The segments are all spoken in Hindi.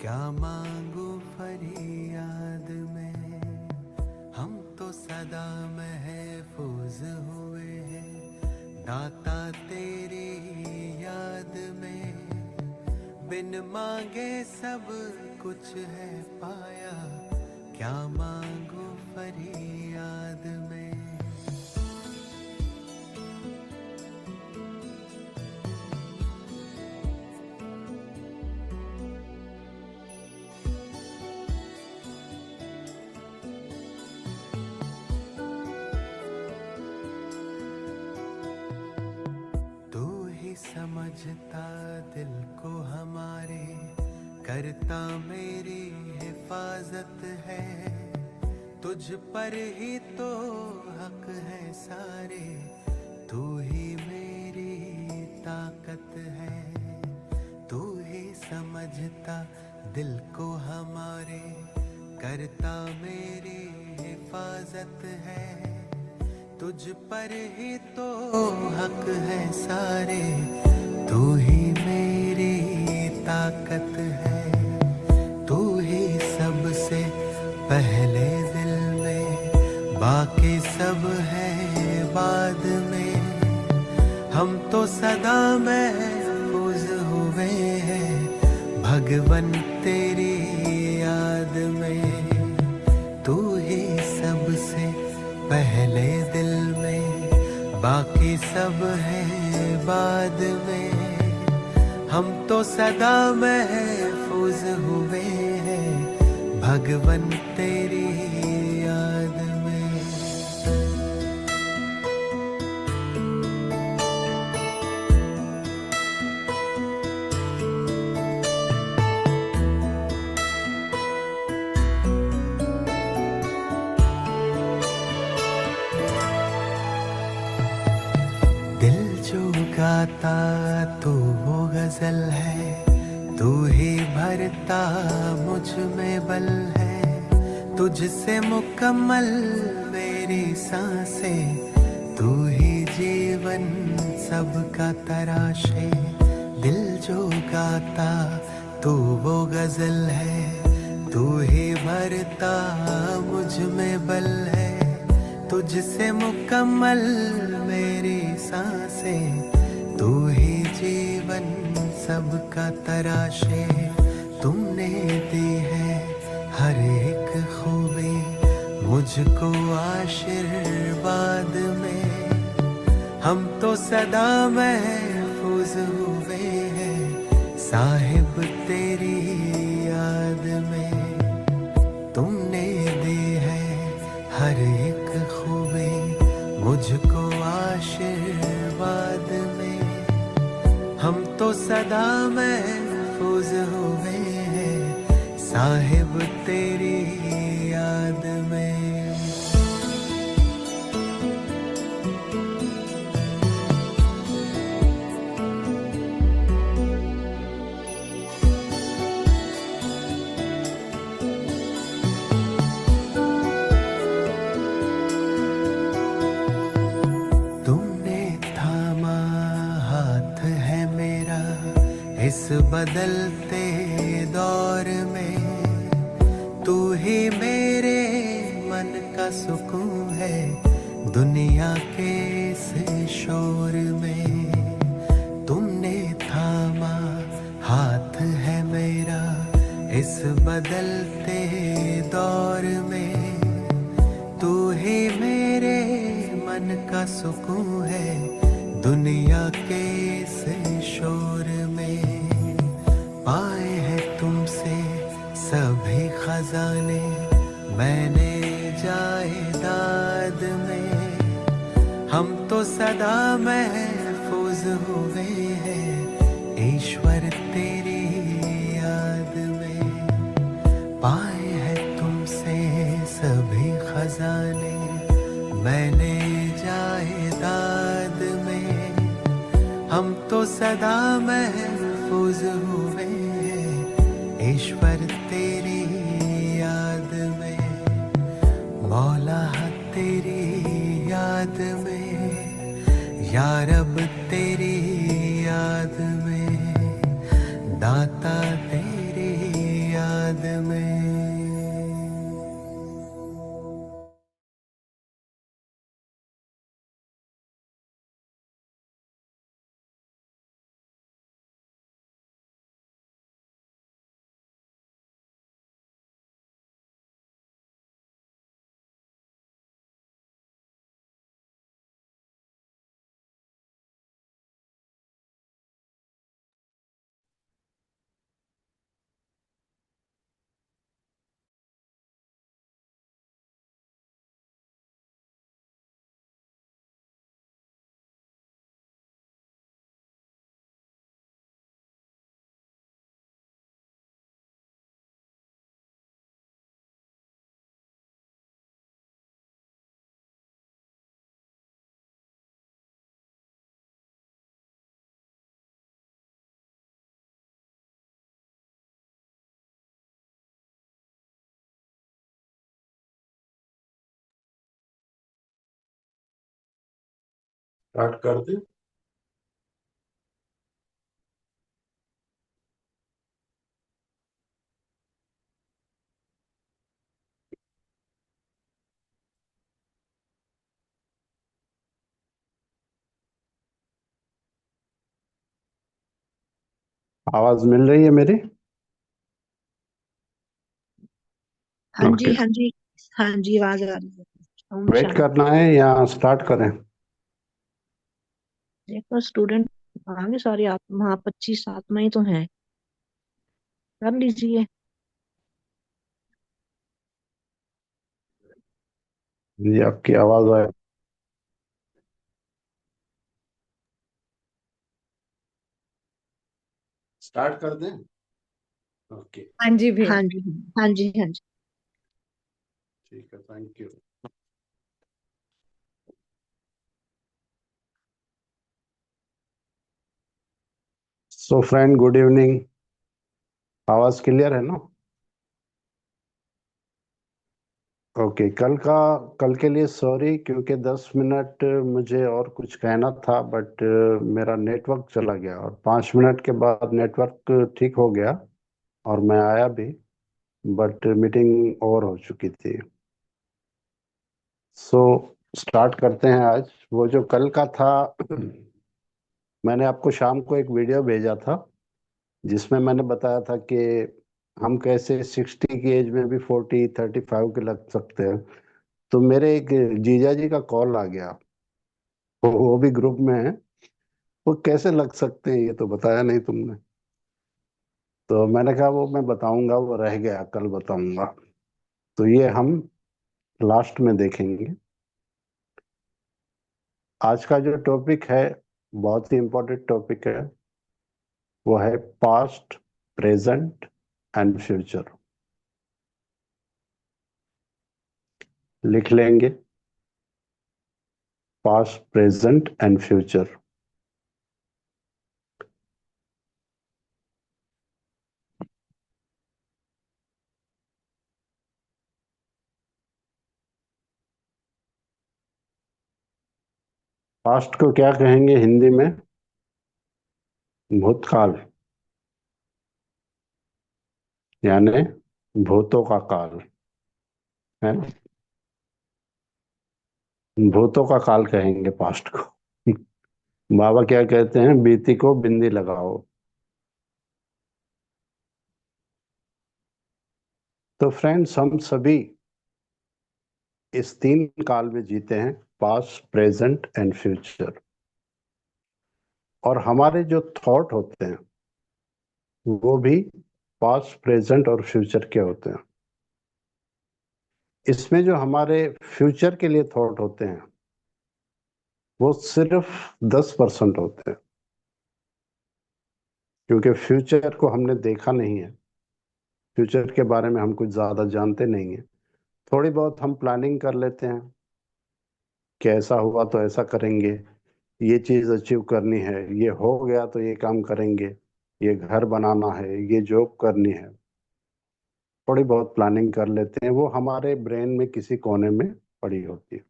क्या मांगू फरियाद में, हम तो सदा महफूज हुए हैं दाता तेरी याद में। बिन मांगे सब कुछ है पाया, क्या मांगू फरियाद में। तू ही समझता दिल को हमारे, करता मेरी हिफाजत है। तुझ पर ही तो हक है सारे, तू ही मेरी ताकत है। तू ही समझता दिल को हमारे, करता मेरी हिफाजत है। तुझ पर ही तो हक है सारे, तू ही मेरी ताकत है। तू ही सबसे पहले दिल में, बाकी सब है बाद में। हम तो सदा महफूज हुए हैं भगवन तेरी याद में। तू ही सबसे पहले दिल में, बाकी सब है बाद में। हम तो सदा महफूज हुए हैं भगवन तेरी याद में। दिल जो गाता तो वो गजल है, तू ही भरता मुझ में बल है। तुझसे मुकम्मल मेरी सांसें, तू ही जीवन सबका तराशे। दिल जो गाता तो वो गजल है, तू ही भरता मुझ में बल है। तुझसे मुकम्मल मेरी सांसें, तू ही जीवन सबका तराशे। तुमने दी है हर एक खूबी मुझको आशीर्वाद में। हम तो सदा महफूज हुए हैं साहिब तेरी याद में। तुमने दी है हर एक खूबी मुझको आशीर्वाद में। हम तो सदा महफूज हुए हैं साहिब तेरी याद में। इस बदलते दौर में तू ही मेरे मन का सुकून है, दुनिया के इस शोर में। तुमने थामा हाथ है मेरा इस बदलते दौर में। तू ही मेरे मन का सुकून है, दुनिया के इस शोर में। पाए हैं तुमसे सभी खजाने मैंने जायदाद में। हम तो सदा महफूज हुए हैं ईश्वर तेरी याद में। पाए हैं तुमसे सभी खजाने मैंने जायदाद में। हम तो सदा महफूज हुए हैं ईश्वर तेरी याद में। मौला तेरी याद में, या रब तेरी याद में, दाता तेरी याद में। स्टार्ट कर दे। आवाज मिल रही है मेरी? हाँ जी, ओके। हाँ जी। हाँ जी, आवाज आ रही है। ओम वेट शांति। करना है या स्टार्ट करें? देखो स्टूडेंट आगे सारी आत्मा 25 आत्माएं तो हैं। कर लीजिए। जी, आपकी आवाज आए। स्टार्ट कर दें? ओके। हाँ जी भैया। हाँ जी, हाँ जी, हाँ जी। ठीक है, thank you. So friend, good evening. आवाज क्लियर है ना? ओके। कल के लिए सॉरी, क्योंकि 10 मिनट मुझे और कुछ कहना था, बट मेरा नेटवर्क चला गया और 5 मिनट के बाद नेटवर्क ठीक हो गया और मैं आया भी, बट मीटिंग ओवर हो चुकी थी। सो स्टार्ट करते हैं। आज वो जो कल का था, मैंने आपको शाम को एक वीडियो भेजा था जिसमें मैंने बताया था कि हम कैसे 60 की एज में भी 40 35 के लग सकते हैं। तो मेरे एक जीजा जी का कॉल आ गया, वो भी ग्रुप में है। वो कैसे लग सकते हैं, ये तो बताया नहीं तुमने। तो मैंने कहा वो मैं बताऊंगा, वो रह गया, कल बताऊंगा। तो ये हम लास्ट में देखेंगे। आज का जो टॉपिक है बहुत ही इम्पोर्टेंट टॉपिक है। वो है पास्ट, प्रेजेंट एंड फ्यूचर। लिख लेंगे, past, present and future. Past को क्या कहेंगे हिंदी में? भूतकाल, यानी भूतों का काल, है ना? भूतों का काल कहेंगे पास्ट को। बाबा क्या कहते हैं? बीती को बिंदी लगाओ। तो फ्रेंड्स, हम सभी इस 3 काल में जीते हैं, पास्ट, प्रेजेंट एंड फ्यूचर। और हमारे जो थॉट होते हैं वो भी पास्ट, प्रेजेंट और फ्यूचर के होते हैं। इसमें जो हमारे फ्यूचर के लिए थॉट होते हैं वो सिर्फ 10% होते हैं, क्योंकि फ्यूचर को हमने देखा नहीं है। फ्यूचर के बारे में हम कुछ ज़्यादा जानते नहीं हैं। थोड़ी बहुत हम प्लानिंग कर लेते हैं कि ऐसा हुआ तो ऐसा करेंगे, ये चीज़ अचीव करनी है, ये हो गया तो ये काम करेंगे, ये घर बनाना है, ये जॉब करनी है। थोड़ी बहुत प्लानिंग कर लेते हैं, वो हमारे ब्रेन में किसी कोने में पड़ी होती है।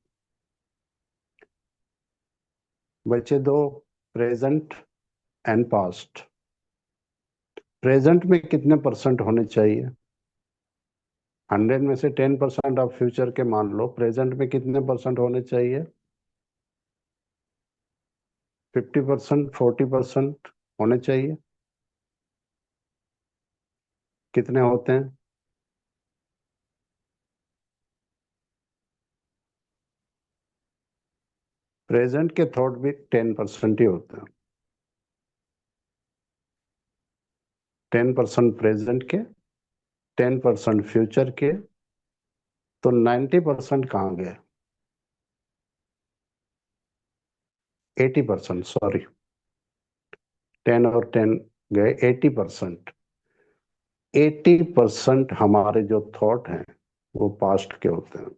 बचे दो, प्रेजेंट एंड पास्ट। प्रेजेंट में कितने परसेंट होने चाहिए? 100 में से 10% आप फ्यूचर के मान लो, प्रेजेंट में कितने परसेंट होने चाहिए? 50%, 40% होने चाहिए। कितने होते हैं? प्रेजेंट के थॉट भी 10% ही होते हैं। 10% प्रेजेंट के, 10% फ्यूचर के, तो 90% कहाँ गए? 80%, सॉरी, 10 और 10 गए 80%। 80% हमारे जो थॉट हैं वो पास्ट के होते हैं।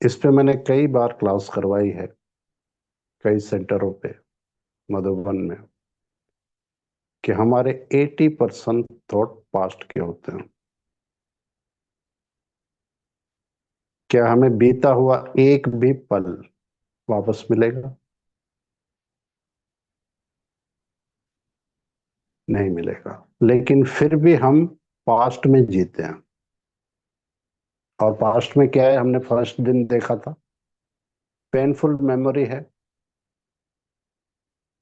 इस पे मैंने कई बार क्लास करवाई है, कई सेंटरों पे मधुबन में, कि हमारे 80% थॉट पास्ट के होते हैं। क्या हमें बीता हुआ एक भी पल वापस मिलेगा? नहीं मिलेगा। लेकिन फिर भी हम पास्ट में जीते हैं। और पास्ट में क्या है, हमने फर्स्ट दिन देखा था, पेनफुल मेमोरी है।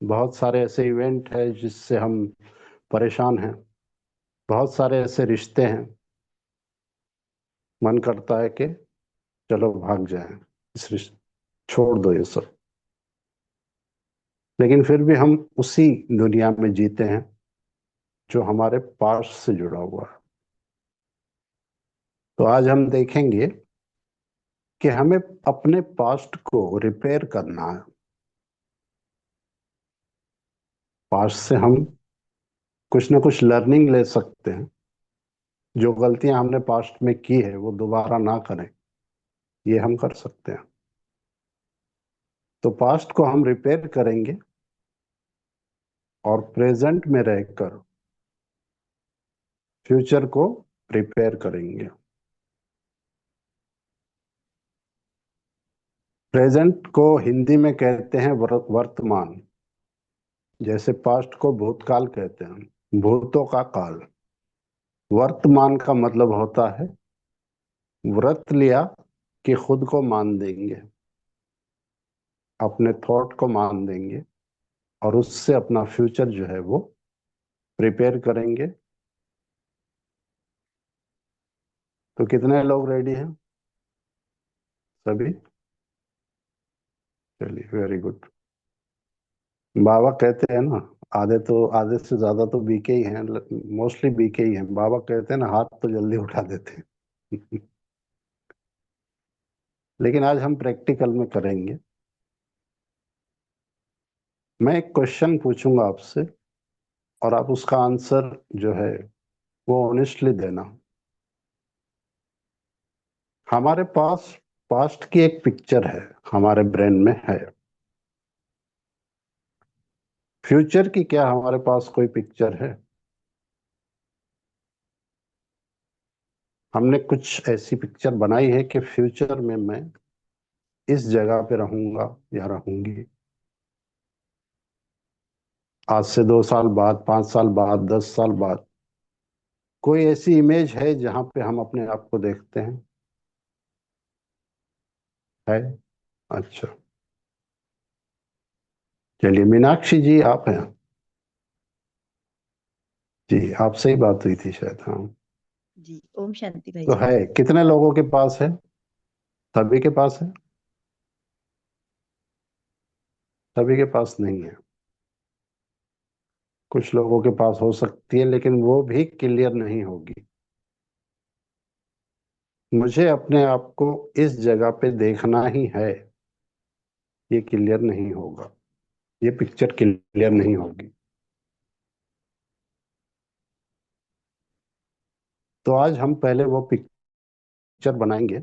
बहुत सारे ऐसे इवेंट है जिससे हम परेशान हैं। बहुत सारे ऐसे रिश्ते हैं, मन करता है कि चलो भाग जाएं, इस रिश्ते छोड़ दो ये सब। लेकिन फिर भी हम उसी दुनिया में जीते हैं जो हमारे पास्ट से जुड़ा हुआ है। तो आज हम देखेंगे कि हमें अपने पास्ट को रिपेयर करना है। पास्ट से हम कुछ ना कुछ लर्निंग ले सकते हैं। जो गलतियां हमने पास्ट में की है वो दोबारा ना करें, ये हम कर सकते हैं। तो पास्ट को हम रिपेयर करेंगे और प्रेजेंट में रहकर फ्यूचर को प्रिपेयर करेंगे। प्रेजेंट को हिंदी में कहते हैं वर्तमान। जैसे पास्ट को भूतकाल कहते हैं, भूतों का काल। वर्तमान का मतलब होता है व्रत लिया कि खुद को मान देंगे, अपने थॉट को मान देंगे और उससे अपना फ्यूचर जो है वो प्रिपेयर करेंगे। तो कितने लोग रेडी हैं? सभी? चलिए, वेरी गुड। बाबा कहते हैं ना, आधे से ज्यादा तो बीके ही हैं, मोस्टली बीके ही हैं। बाबा कहते हैं ना, हाथ तो जल्दी उठा देते हैं। लेकिन आज हम प्रैक्टिकल में करेंगे। मैं एक क्वेश्चन पूछूंगा आपसे और आप उसका आंसर जो है वो ऑनेस्टली देना। हमारे पास पास्ट की एक पिक्चर है, हमारे ब्रेन में है। फ्यूचर की क्या हमारे पास कोई पिक्चर है? हमने कुछ ऐसी पिक्चर बनाई है कि फ्यूचर में मैं इस जगह पे रहूंगा या रहूंगी। आज से 2 साल बाद, 5 साल बाद, 10 साल बाद कोई ऐसी इमेज है जहां पे हम अपने आप को देखते हैं? है? अच्छा। चलिए, मीनाक्षी जी आप हैं? जी, आपसे ही बात हुई थी शायद। हाँ। जी, ओम शांति भाई तो जी। है, कितने लोगों के पास है? सभी के पास है? सभी के पास नहीं है। कुछ लोगों के पास हो सकती है, लेकिन वो भी क्लियर नहीं होगी। मुझे अपने आप को इस जगह पे देखना ही है, ये क्लियर नहीं होगा, ये पिक्चर क्लियर नहीं होगी। तो आज हम पहले वो पिक्चर बनाएंगे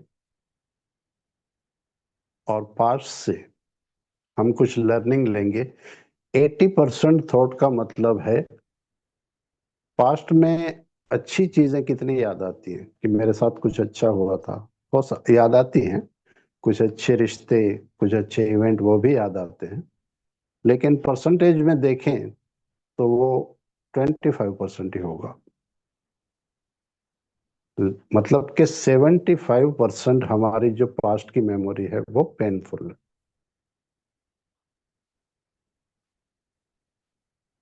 और पास्ट से हम कुछ लर्निंग लेंगे। 80% थॉट का मतलब है पास्ट में अच्छी चीजें कितनी याद आती हैं, कि मेरे साथ कुछ अच्छा हुआ था, वो याद आती हैं। कुछ अच्छे रिश्ते, कुछ अच्छे इवेंट, वो भी याद आते हैं। लेकिन परसेंटेज में देखें तो वो 25% ही होगा। मतलब कि 75% हमारी जो पास्ट की मेमोरी है वो पेनफुल है।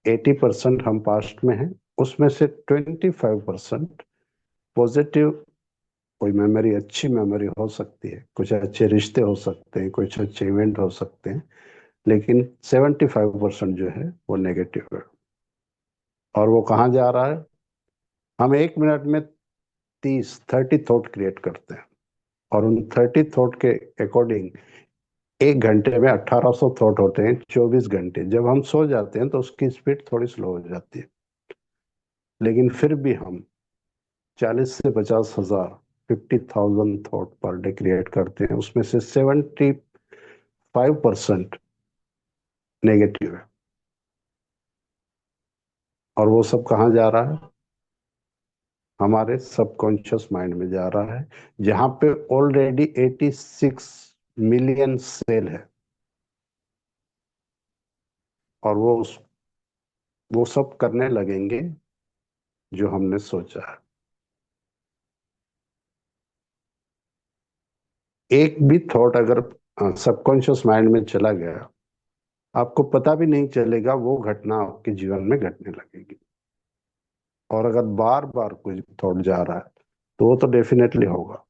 80% हम पास्ट में हैं, उसमें से 25% पॉजिटिव, कोई मेमोरी, अच्छी मेमोरी हो सकती है, कुछ अच्छे रिश्ते हो सकते हैं, कुछ अच्छे इवेंट हो सकते हैं, लेकिन 75% जो है वो नेगेटिव है। और वो कहाँ जा रहा है? हम 1 मिनट में 30 थॉट क्रिएट करते हैं, और उन 30 थॉट के अकॉर्डिंग 1 घंटे में 1800 थॉट होते हैं, 24 घंटे। जब हम सो जाते हैं तो उसकी स्पीड थोड़ी स्लो हो जाती है, लेकिन फिर भी हम 40 से 50 हजार, 50,000 थॉट पर डे क्रिएट करते हैं, उसमें से 75% नेगेटिव है। और वो सब कहाँ जा रहा है? हमारे सबकॉन्शियस माइंड में जा रहा है, जहां पे ऑलरेडी 86 मिलियन सेल है। और वो सब करने लगेंगे जो हमने सोचा है। एक भी थॉट अगर सबकॉन्शियस माइंड में चला गया, आपको पता भी नहीं चलेगा, वो घटना आपके जीवन में घटने लगेगी। और अगर बार बार कोई थॉट जा रहा है तो वो तो डेफिनेटली होगा।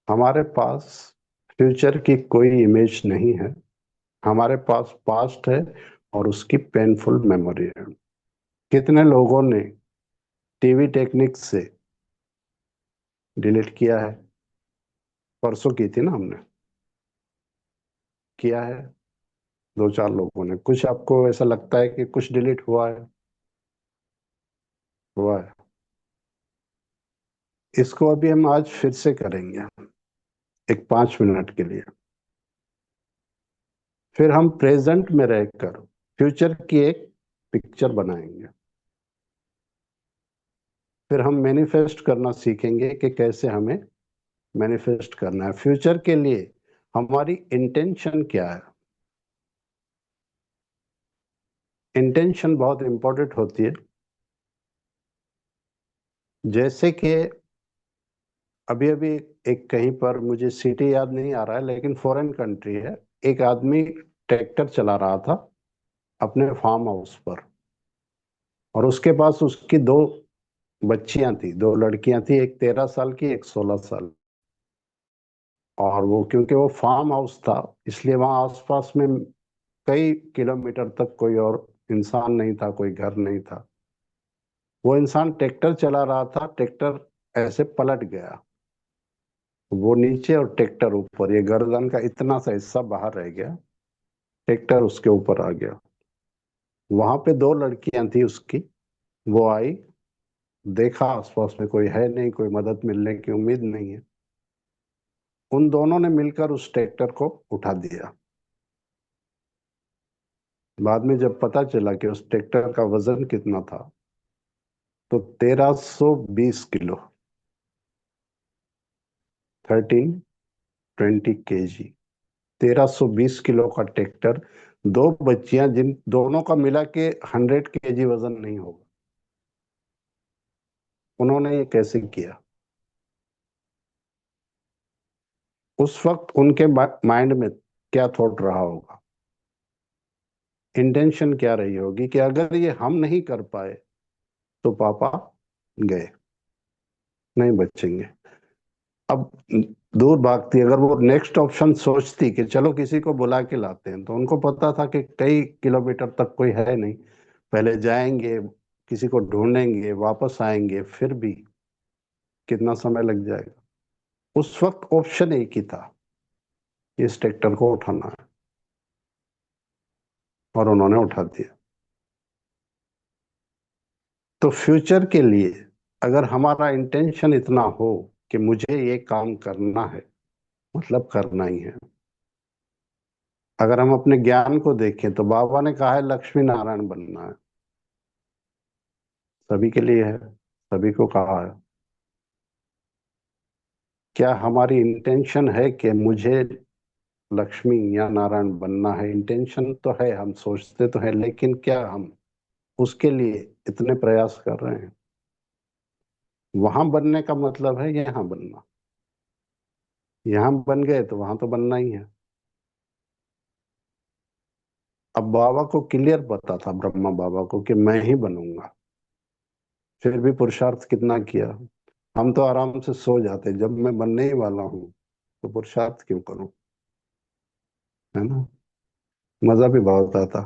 हमारे पास फ्यूचर की कोई इमेज नहीं है, हमारे पास पास्ट है और उसकी पेनफुल मेमोरी है। कितने लोगों ने टीवी टेक्निक से डिलीट किया है? परसों की थी ना हमने, किया है 2-4 लोगों ने। कुछ आपको ऐसा लगता है कि कुछ डिलीट हुआ है? हुआ है। इसको अभी हम आज फिर से करेंगे, एक 5 मिनट के लिए। फिर हम प्रेजेंट में रहकर फ्यूचर की एक पिक्चर बनाएंगे। फिर हम मैनिफेस्ट करना सीखेंगे कि कैसे हमें मैनिफेस्ट करना है फ्यूचर के लिए। हमारी इंटेंशन क्या है? इंटेंशन बहुत इंपॉर्टेंट होती है। जैसे कि अभी अभी एक कहीं पर, मुझे सिटी याद नहीं आ रहा है, लेकिन फॉरेन कंट्री है, एक आदमी ट्रैक्टर चला रहा था अपने फार्म हाउस पर, और उसके पास उसकी 2 बच्चियां थी, 2 लड़कियां थी, एक 13 साल की, एक 16 साल। और वो, क्योंकि वो फार्म हाउस था, इसलिए वहां आसपास में कई किलोमीटर तक कोई और इंसान नहीं था, कोई घर नहीं था। वो इंसान ट्रैक्टर चला रहा था, ट्रैक्टर ऐसे पलट गया, वो नीचे और ट्रैक्टर ऊपर, ये गर्दन का इतना सा हिस्सा बाहर रह गया, ट्रैक्टर उसके ऊपर आ गया। वहां पे 2 लड़कियां थी उसकी, वो आई, देखा आसपास में कोई है नहीं, कोई मदद मिलने की उम्मीद नहीं है। उन दोनों ने मिलकर उस ट्रैक्टर को उठा दिया। बाद में जब पता चला कि उस ट्रैक्टर का वजन कितना था, तो 1320 किलो, 1320 kg, 1320 किलो का ट्रैक्टर। 2 बच्चियां, जिन दोनों का मिला के 100 kg वजन नहीं होगा, उन्होंने ये कैसे किया? उस वक्त उनके माइंड में क्या थॉट रहा होगा? इंटेंशन क्या रही होगी कि अगर ये हम नहीं कर पाए तो पापा गए, नहीं बचेंगे। अब दूर भागती, अगर वो नेक्स्ट ऑप्शन सोचती कि चलो किसी को बुला के लाते हैं, तो उनको पता था कि कई किलोमीटर तक कोई है नहीं, पहले जाएंगे, किसी को ढूंढेंगे, वापस आएंगे, फिर भी कितना समय लग जाएगा। उस वक्त ऑप्शन एक ही था, इस ट्रैक्टर को उठाना है, और उन्होंने उठा दिया। तो फ्यूचर के लिए अगर हमारा इंटेंशन इतना हो कि मुझे ये काम करना है, मतलब करना ही है। अगर हम अपने ज्ञान को देखें तो बाबा ने कहा है लक्ष्मी नारायण बनना है, सभी के लिए है, सभी को कहा है। क्या हमारी इंटेंशन है कि मुझे लक्ष्मी या नारायण बनना है? इंटेंशन तो है, हम सोचते तो हैं, लेकिन क्या हम उसके लिए इतने प्रयास कर रहे हैं। वहां बनने का मतलब है यहाँ बनना। यहाँ बन गए तो वहां तो बनना ही है। अब बाबा को क्लियर पता था, ब्रह्मा बाबा को, कि मैं ही बनूंगा। फिर भी पुरुषार्थ कितना किया। हम तो आराम से सो जाते, जब मैं बनने ही वाला हूँ तो पुरुषार्थ क्यों करूं। है ना। मजा भी बहुत आता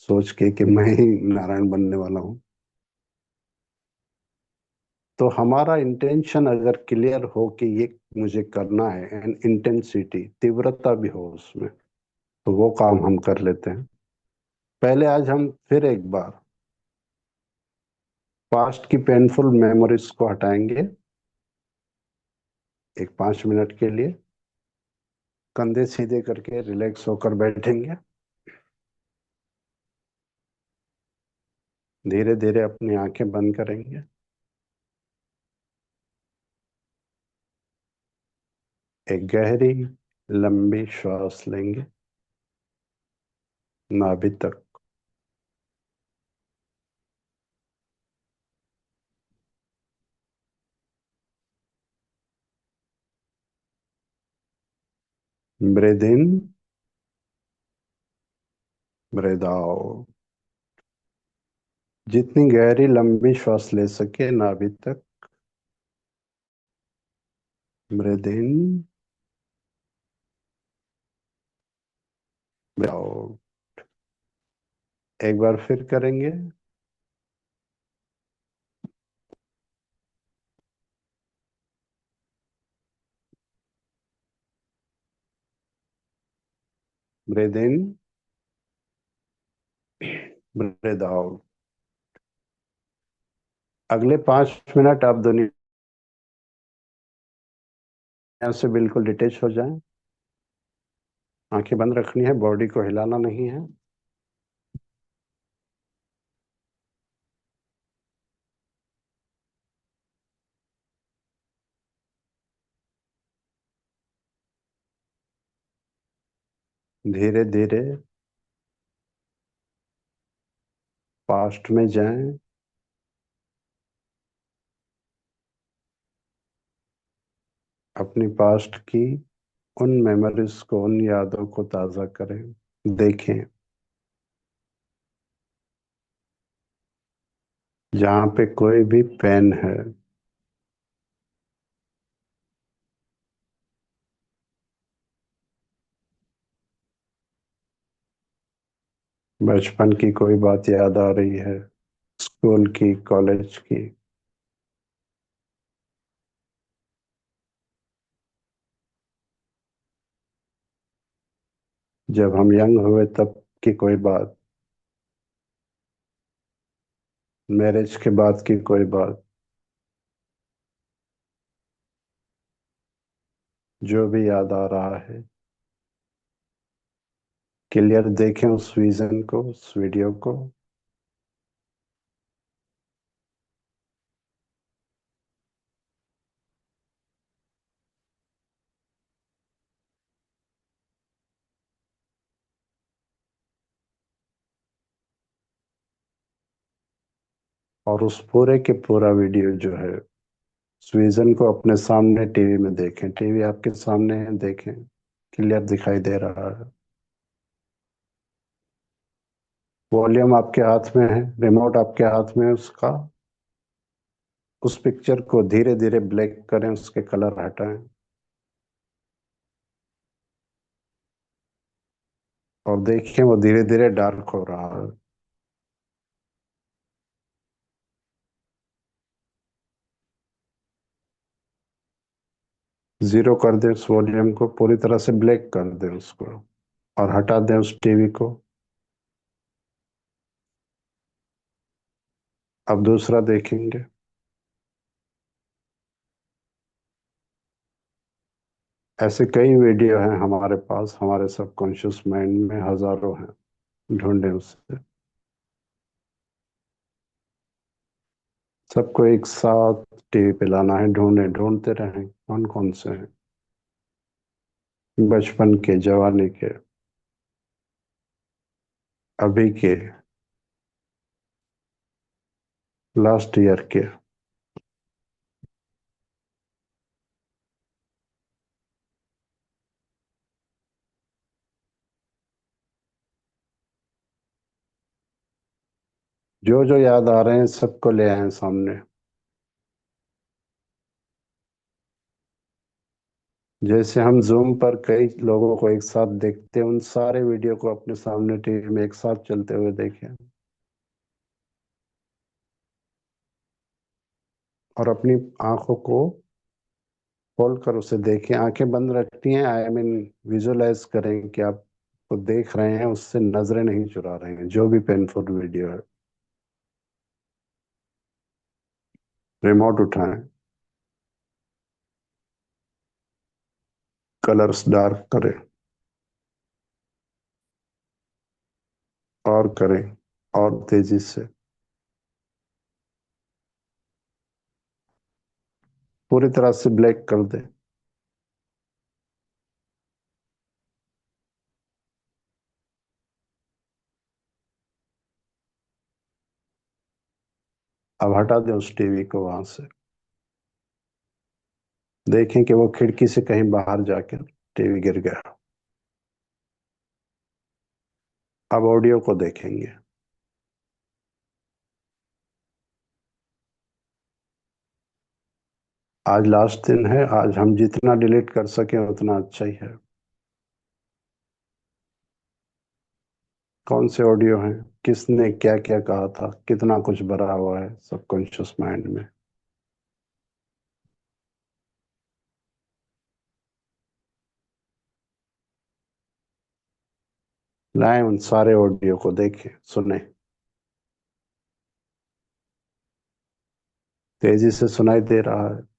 सोच के कि मैं ही नारायण बनने वाला हूँ। तो हमारा इंटेंशन अगर क्लियर हो कि ये मुझे करना है, एंड इंटेंसिटी, तीव्रता भी हो उसमें, तो वो काम हम कर लेते हैं। पहले आज हम फिर एक बार पास्ट की पेनफुल मेमोरीज को हटाएंगे, एक 5 मिनट के लिए। कंधे सीधे करके रिलैक्स होकर बैठेंगे। धीरे धीरे अपनी आंखें बंद करेंगे। एक गहरी लंबी श्वास लेंगे नाभि तक। Breathe in, breathe out. जितनी गहरी लंबी श्वास ले सके नाभि तक। Breathe in, breathe out. एक बार फिर करेंगे। Breathe in, breathe out. अगले 5 मिनट आप दुनिया से बिल्कुल डिटेच हो जाएं। आंखें बंद रखनी है, बॉडी को हिलाना नहीं है। धीरे धीरे पास्ट में जाएं। अपनी पास्ट की उन मेमोरीज को, उन यादों को ताजा करें। देखें जहाँ पे कोई भी पेन है। बचपन की कोई बात याद आ रही है, स्कूल की, कॉलेज की। जब हम यंग हुए तब की कोई बात, मैरिज के बाद की कोई बात। जो भी याद आ रहा है, क्लियर देखें उस विजन को, उस वीडियो को। और उस पूरे के पूरा वीडियो जो है, उस विजन को अपने सामने टीवी में देखें। टीवी आपके सामने है, देखें, क्लियर दिखाई दे रहा है। वॉल्यूम आपके हाथ में है, रिमोट आपके हाथ में है उसका। उस पिक्चर को धीरे धीरे ब्लैक करें, उसके कलर हटाएं। और देखें वो धीरे धीरे डार्क हो रहा है। जीरो कर दें उस वॉल्यूम को, पूरी तरह से ब्लैक कर दें उसको, और हटा दें उस टीवी को। अब दूसरा देखेंगे। ऐसे कई वीडियो हैं हमारे पास, हमारे सबकॉन्शियस माइंड में हजारों हैं। ढूंढें उससे। सबको एक साथ टीवी पे लाना है। ढूंढें, ढूंढते रहें कौन कौन से हैं। बचपन के, जवानी के, अभी के, लास्ट ईयर के। जो जो याद आ रहे हैं सबको ले आए सामने। जैसे हम जूम पर कई लोगों को एक साथ देखते हैं, उन सारे वीडियो को अपने सामने टीवी में एक साथ चलते हुए देखें। और अपनी आंखों को खोल कर उसे देखें, आंखें बंद रखती हैं, आई मीन विजुअलाइज करें कि आप को देख रहे हैं, उससे नजरें नहीं चुरा रहे हैं जो भी पेनफुल वीडियो है। रिमोट उठाएं, कलर्स डार्क करें और करें और तेजी से, पूरी तरह से ब्लैक कर दें। अब हटा दें उस टीवी को वहां से। देखें कि वो खिड़की से कहीं बाहर जाकर टीवी गिर गया। अब ऑडियो को देखेंगे। आज लास्ट दिन है, आज हम जितना डिलीट कर सकें उतना अच्छा ही है। कौन से ऑडियो हैं, किसने क्या क्या कहा था, कितना कुछ भरा हुआ है सबकॉन्शियस माइंड में। लाएं उन सारे ऑडियो को, देखें, सुने। तेजी से सुनाई दे रहा है।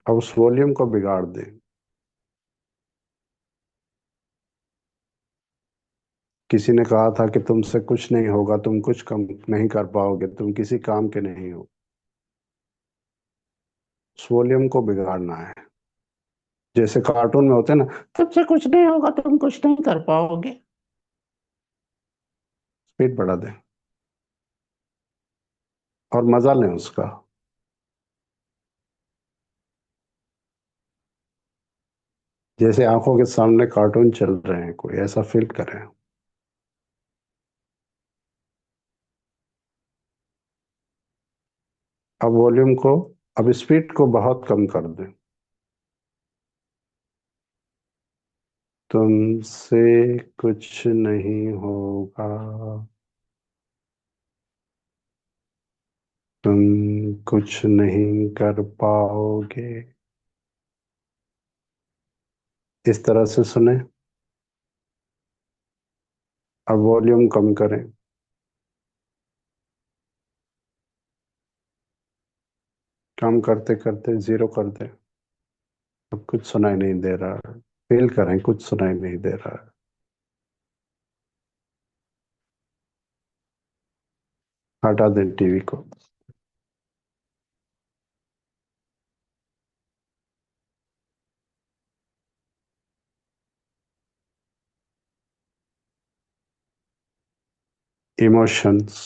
अब उस वॉल्यूम को बिगाड़ दें। किसी ने कहा था कि तुमसे कुछ नहीं होगा, तुम कुछ कम नहीं कर पाओगे, तुम किसी काम के नहीं हो। उस वॉल्यूम को बिगाड़ना है। जैसे कार्टून में होते हैं ना, तुमसे कुछ नहीं होगा, तुम कुछ नहीं कर पाओगे। स्पीड बढ़ा दें और मजा लें उसका। जैसे आंखों के सामने कार्टून चल रहे हैं, कोई ऐसा फील करें। अब वॉल्यूम को, अब स्पीड को बहुत कम कर दें। तुमसे कुछ नहीं होगा, तुम कुछ नहीं कर पाओगे। इस तरह से सुने। अब वॉल्यूम कम करें। कम करते करते जीरो कर दें। अब कुछ सुनाई नहीं दे रहा है। फील करें कुछ सुनाई नहीं दे रहा है। हटा दें टीवी को। इमोशंस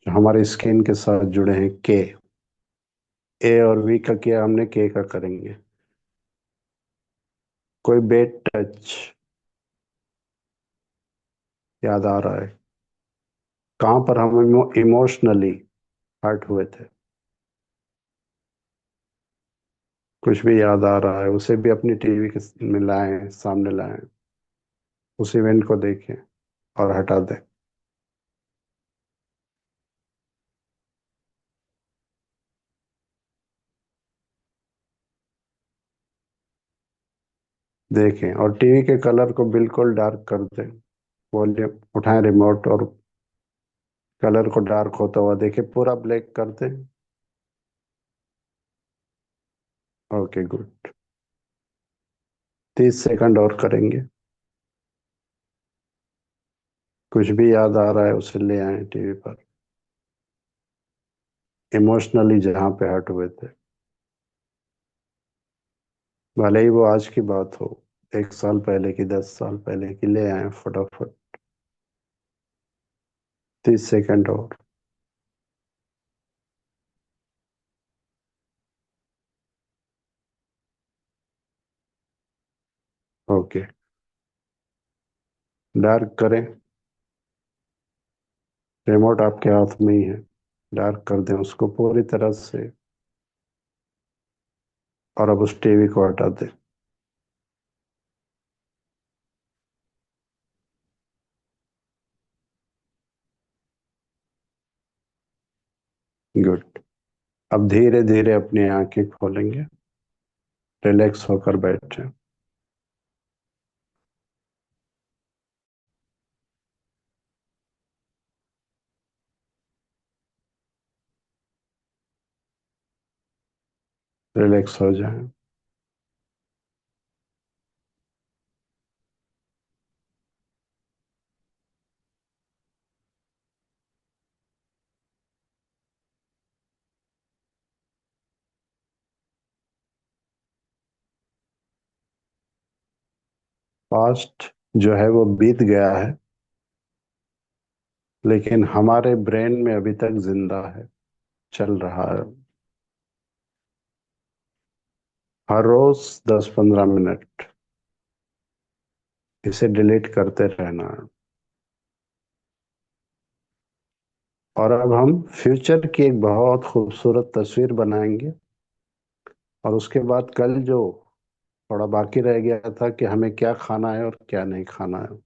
जो हमारे स्किन के साथ जुड़े हैं, के, ए और वी का किया हमने, के का करेंगे। कोई बेड टच याद आ रहा है, कहाँ पर हम इमोशनली हर्ट हुए थे। कुछ भी याद आ रहा है उसे भी अपनी टीवी के में लाएं, सामने लाएं, उस इवेंट को देखें और हटा दें। देखें और टीवी के कलर को बिल्कुल डार्क कर दें। वॉल्यूम उठाएं रिमोट और कलर को डार्क होता हुआ देखें, पूरा ब्लैक कर दें। Okay good. 30 सेकंड और करेंगे। कुछ भी याद आ रहा है उसे ले आए टीवी पर, इमोशनली जहाँ पे हर्ट हुए थे, भले ही वो आज की बात हो। 1 साल पहले की, 10 साल पहले की ले आए फटाफट। 30 सेकंड और। ओके, डार्क करें। रिमोट आपके हाथ में ही है, डार्क कर दें उसको पूरी तरह से। और अब उस टीवी को हटा दें। गुड। अब धीरे धीरे अपनी आंखें खोलेंगे, रिलैक्स होकर बैठे। रिलैक्स हो जाएं। पास्ट जो है वो बीत गया है, लेकिन हमारे ब्रेन में अभी तक जिंदा है, चल रहा है। हर रोज 10-15 मिनट इसे डिलीट करते रहना है। और अब हम फ्यूचर की एक बहुत खूबसूरत तस्वीर बनाएंगे। और उसके बाद कल जो थोड़ा बाकी रह गया था कि हमें क्या खाना है और क्या नहीं खाना है।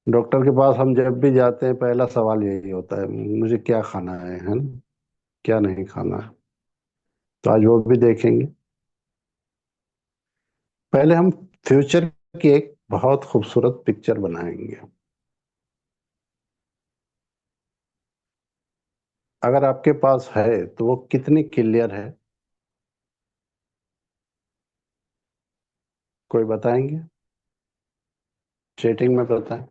डॉक्टर के पास हम जब भी जाते हैं पहला सवाल यही होता है, मुझे क्या खाना है ना, क्या नहीं खाना है। तो आज वो भी देखेंगे। पहले हम फ्यूचर की एक बहुत खूबसूरत पिक्चर बनाएंगे। अगर आपके पास है तो वो कितनी क्लियर है, कोई बताएंगे? चैटिंग में बताएं।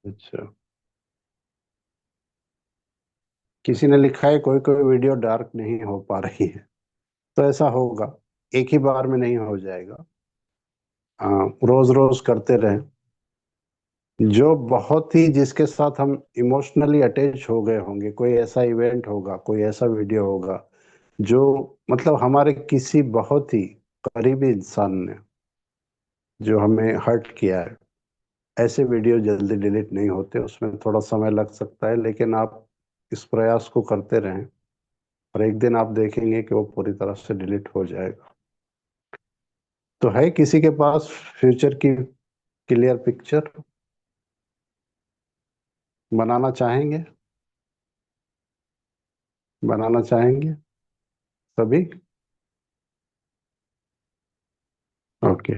अच्छा, किसी ने लिखा है कोई कोई वीडियो डार्क नहीं हो पा रही है। तो ऐसा होगा, एक ही बार में नहीं हो जाएगा। हाँ, रोज रोज करते रहें। जो बहुत ही जिसके साथ हम इमोशनली अटैच हो गए होंगे, कोई ऐसा इवेंट होगा, कोई ऐसा वीडियो होगा जो मतलब हमारे किसी बहुत ही करीबी इंसान ने जो हमें हर्ट किया है, ऐसे वीडियो जल्दी डिलीट नहीं होते, उसमें थोड़ा समय लग सकता है, लेकिन आप इस प्रयास को करते रहें और एक दिन आप देखेंगे कि वो पूरी तरह से डिलीट हो जाएगा। तो है किसी के पास फ्यूचर की क्लियर पिक्चर बनाना चाहेंगे? बनाना चाहेंगे सभी? ओके,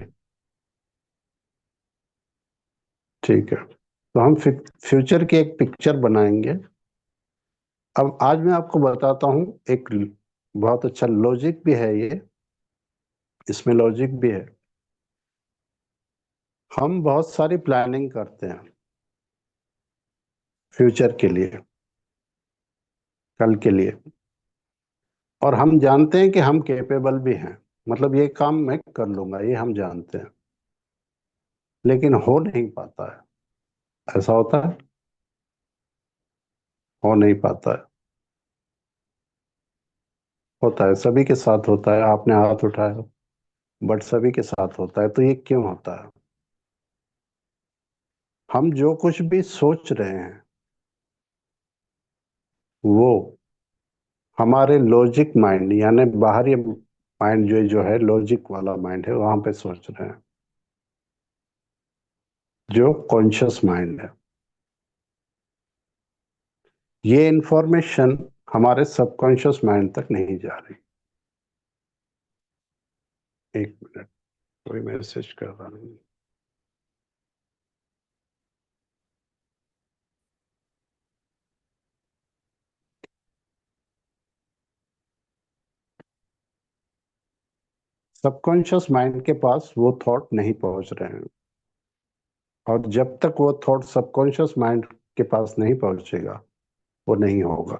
ठीक है। तो हम फ्यूचर की एक पिक्चर बनाएंगे। अब आज मैं आपको बताता हूँ एक बहुत अच्छा लॉजिक भी है ये, इसमें लॉजिक भी है। हम बहुत सारी प्लानिंग करते हैं फ्यूचर के लिए, कल के लिए। और हम जानते हैं कि हम कैपेबल भी हैं, मतलब ये काम मैं कर लूंगा, ये हम जानते हैं, लेकिन हो नहीं पाता है। ऐसा होता है, हो नहीं पाता है। होता है, सभी के साथ होता है, आपने हाथ उठाया, बट सभी के साथ होता है। तो ये क्यों होता है? हम जो कुछ भी सोच रहे हैं वो हमारे लॉजिक माइंड यानी बाहरी माइंड जो जो है, लॉजिक वाला माइंड है, वहां पे सोच रहे हैं, जो कॉन्शियस माइंड है। ये इंफॉर्मेशन हमारे सबकॉन्शियस माइंड तक नहीं जा रही। एक मिनट, कोई मैसेज कर रहा हूँ। सबकॉन्शियस माइंड के पास वो थॉट नहीं पहुंच रहे हैं। और जब तक वो थॉट सबकॉन्शियस माइंड के पास नहीं पहुंचेगा वो नहीं होगा।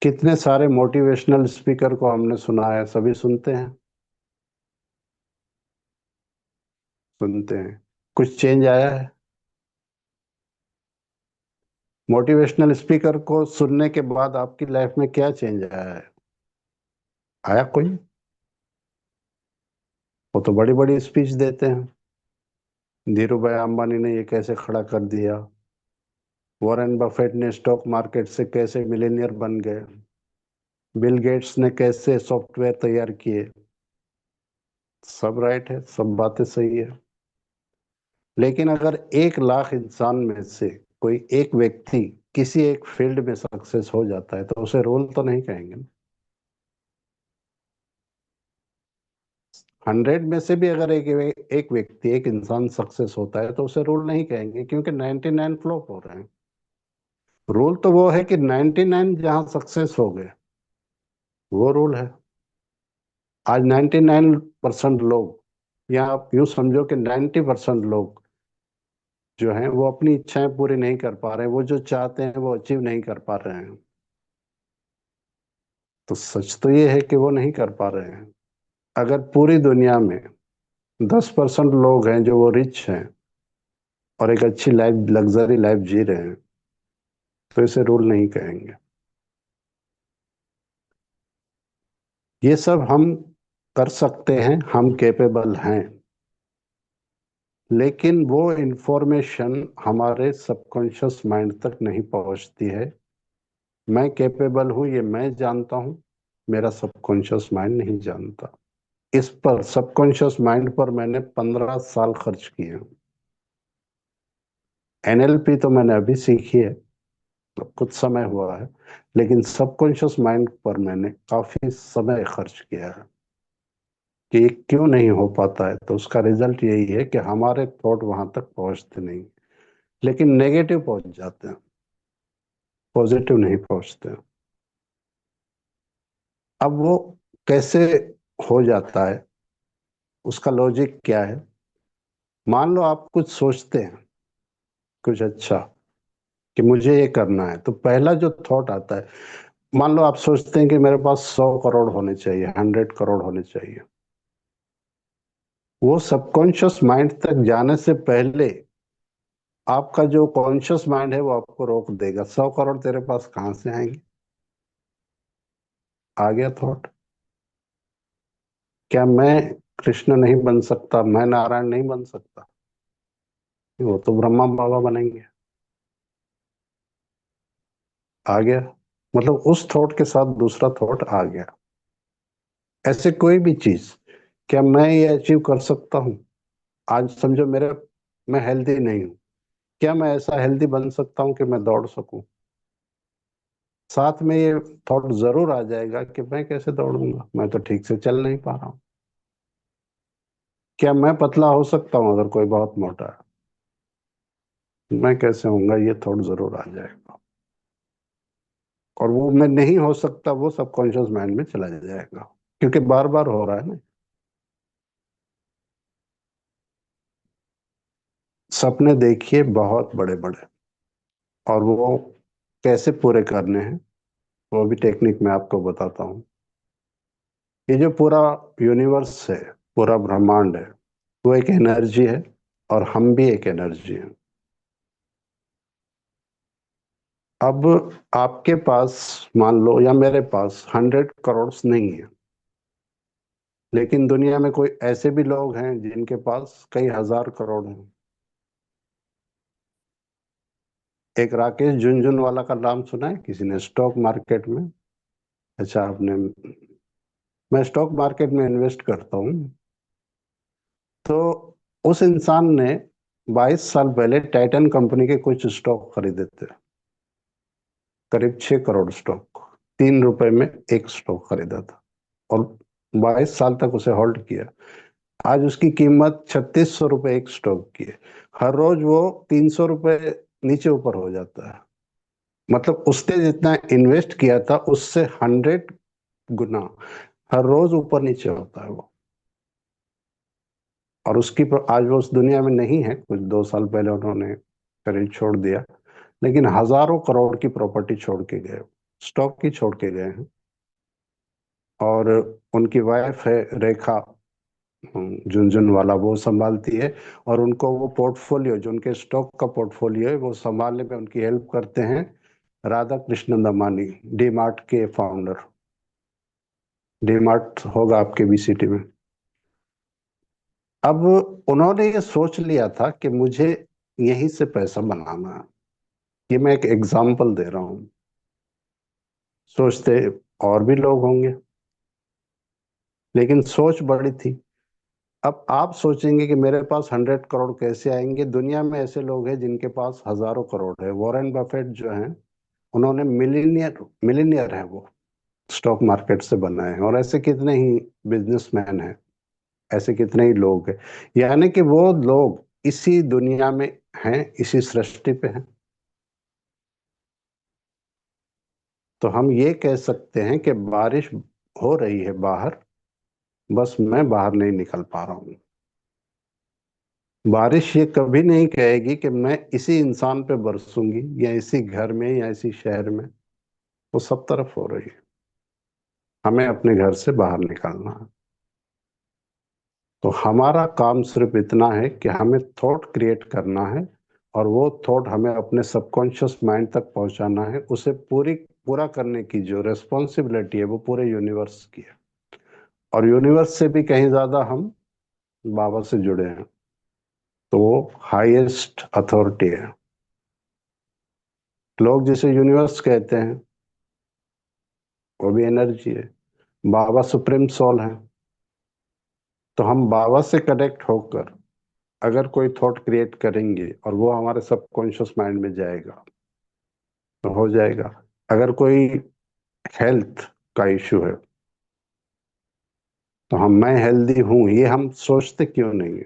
कितने सारे मोटिवेशनल स्पीकर को हमने सुना है, सभी सुनते हैं? सुनते हैं। कुछ चेंज आया है? मोटिवेशनल स्पीकर को सुनने के बाद आपकी लाइफ में क्या चेंज आया है? आया कोई? वो तो बड़ी बड़ी स्पीच देते हैं, धीरू भाई अंबानी ने ये कैसे खड़ा कर दिया, वॉरेन बफेट ने स्टॉक मार्केट से कैसे मिलेनियर बन गए, बिल गेट्स ने कैसे सॉफ्टवेयर तैयार किए। सब राइट है, सब बातें सही है। लेकिन अगर 1 लाख इंसान में से कोई एक व्यक्ति किसी एक फील्ड में सक्सेस हो जाता है तो उसे रोल तो नहीं कहेंगे ना। 100 में से भी अगर एक व्यक्ति, एक इंसान सक्सेस होता है तो उसे रूल नहीं कहेंगे, क्योंकि 99 फ्लॉप हो रहे हैं। रूल तो वो है कि 99 जहां सक्सेस हो गए, वो रूल है। आज 99% लोग, या आप यूं समझो कि 90% लोग जो हैं वो अपनी इच्छाएं पूरी नहीं कर पा रहे हैं, वो जो चाहते हैं वो अचीव नहीं कर पा रहे हैं। तो सच तो ये है कि वो नहीं कर पा रहे हैं। अगर पूरी दुनिया में 10% लोग हैं जो वो रिच हैं और एक अच्छी लाइफ, लग्जरी लाइफ जी रहे हैं, तो इसे रूल नहीं कहेंगे। ये सब हम कर सकते हैं, हम कैपेबल हैं, लेकिन वो इंफॉर्मेशन हमारे सबकॉन्शियस माइंड तक नहीं पहुंचती है। मैं कैपेबल हूं ये मैं जानता हूं, मेरा सबकॉन्शियस माइंड नहीं जानता। इस पर, सबकॉन्शियस माइंड पर मैंने 15 साल खर्च किए। एनएलपी तो मैंने अभी सीखी है, तो कुछ समय हुआ है, लेकिन सबकॉन्शियस माइंड पर मैंने काफी समय खर्च किया है कि ये क्यों नहीं हो पाता है। तो उसका रिजल्ट यही है कि हमारे थॉट वहां तक पहुंचते नहीं, लेकिन नेगेटिव पहुंच जाते हैं, पॉजिटिव नहीं पहुंचते हैं। अब वो कैसे हो जाता है, उसका लॉजिक क्या है? मान लो आप कुछ सोचते हैं, कुछ अच्छा, कि मुझे ये करना है, तो पहला जो थॉट आता है, मान लो आप सोचते हैं कि मेरे पास 100 करोड़ होने चाहिए, 100 करोड़ होने चाहिए। वो सबकॉन्शियस माइंड तक जाने से पहले आपका जो कॉन्शियस माइंड है वो आपको रोक देगा। 100 करोड़ तेरे पास कहाँ से आएंगे? आ गया थॉट, क्या मैं कृष्ण नहीं बन सकता, मैं नारायण नहीं बन सकता? वो तो ब्रह्मा बाबा बनेंगे। आ गया, मतलब उस थॉट के साथ दूसरा थॉट आ गया। ऐसे कोई भी चीज, क्या मैं ये अचीव कर सकता हूँ? आज समझो मेरे, मैं हेल्दी नहीं हूँ, क्या मैं ऐसा हेल्दी बन सकता हूँ कि मैं दौड़ सकूं? साथ में ये थॉट जरूर आ जाएगा कि मैं कैसे दौड़ूंगा, मैं तो ठीक से चल नहीं पा रहा हूँ। क्या मैं पतला हो सकता हूँ अगर कोई बहुत मोटा है? मैं कैसे होऊंगा, ये थॉट जरूर आ जाएगा। और वो मैं नहीं हो सकता, वो सबकॉन्शियस माइंड में चला जाएगा, क्योंकि बार बार हो रहा है ना। सपने देखिए बहुत बड़े बड़े, और वो कैसे पूरे करने हैं वो भी टेक्निक मैं आपको बताता हूँ। ये जो पूरा यूनिवर्स है, पूरा ब्रह्मांड है, वो एक एनर्जी है, और हम भी एक एनर्जी है। अब आपके पास, मान लो, या मेरे पास 100 करोड़ नहीं है, लेकिन दुनिया में कोई ऐसे भी लोग हैं जिनके पास कई हजार करोड़ हैं। एक राकेश झुनझुनवाला का नाम सुना है किसी ने, स्टॉक मार्केट में? अच्छा, आपने, मैं स्टॉक मार्केट में इन्वेस्ट करता हूँ। तो उस इंसान ने 22 साल पहले टाइटन कंपनी के कुछ स्टॉक खरीदे थे, करीब 6 करोड़ स्टॉक। 3 रुपए में एक स्टॉक खरीदा था, और 22 साल तक उसे होल्ड किया। आज उसकी कीमत 3600 रुपये एक स्टॉक की है। हर रोज वो 300 रुपये नीचे ऊपर हो जाता है। मतलब उसने जितना इन्वेस्ट किया था उससे 100 गुना हर रोज ऊपर नीचे होता है वो। और आज वो उस दुनिया में नहीं है, कुछ 2 साल पहले उन्होंने करीब छोड़ दिया, लेकिन हजारों करोड़ की प्रॉपर्टी छोड़ के गए, स्टॉक ही छोड़ के गए हैं। और उनकी वाइफ है रेखा झुनझुनवाला, वो संभालती है। और उनको वो पोर्टफोलियो, जो उनके स्टॉक का पोर्टफोलियो है, वो संभालने में उनकी हेल्प करते हैं राधा कृष्ण दमानी, डी मार्ट के फाउंडर। डी मार्ट होगा आपके भी सिटी में। अब उन्होंने ये सोच लिया था कि मुझे यहीं से पैसा बनाना है। ये मैं एक एग्जाम्पल दे रहा हूँ, सोचते और भी लोग होंगे, लेकिन सोच बड़ी थी। अब आप सोचेंगे कि मेरे पास 100 करोड़ कैसे आएंगे। दुनिया में ऐसे लोग हैं जिनके पास हजारों करोड़ है। वॉरेन बफेट जो हैं, उन्होंने मिलीनियर मिलीनियर है वो, स्टॉक मार्केट से बनाए हैं। और ऐसे कितने ही बिजनेसमैन हैं, ऐसे कितने ही लोग हैं। यानी कि वो लोग इसी दुनिया में हैं, इसी सृष्टि पे हैं। तो हम ये कह सकते हैं कि बारिश हो रही है बाहर, बस मैं बाहर नहीं निकल पा रहा हूँ। बारिश ये कभी नहीं कहेगी कि मैं इसी इंसान पे बरसूंगी, या इसी घर में, या इसी शहर में। वो सब तरफ हो रही है। हमें अपने घर से बाहर निकलना है। तो हमारा काम सिर्फ इतना है कि हमें थॉट क्रिएट करना है, और वो थॉट हमें अपने सबकॉन्शियस माइंड तक पहुंचाना है। उसे पूरा करने की जो रेस्पॉन्सिबिलिटी है, वो पूरे यूनिवर्स की है। और यूनिवर्स से भी कहीं ज्यादा हम बाबा से जुड़े हैं। तो वो हाईएस्ट अथॉरिटी है। लोग जिसे यूनिवर्स कहते हैं, वो भी एनर्जी है। बाबा सुप्रीम सोल है। तो हम बाबा से कनेक्ट होकर अगर कोई थॉट क्रिएट करेंगे और वो हमारे सबकॉन्शियस माइंड में जाएगा, तो हो जाएगा। अगर कोई हेल्थ का इशू है, तो मैं हेल्दी हूं, ये हम सोचते क्यों नहीं है?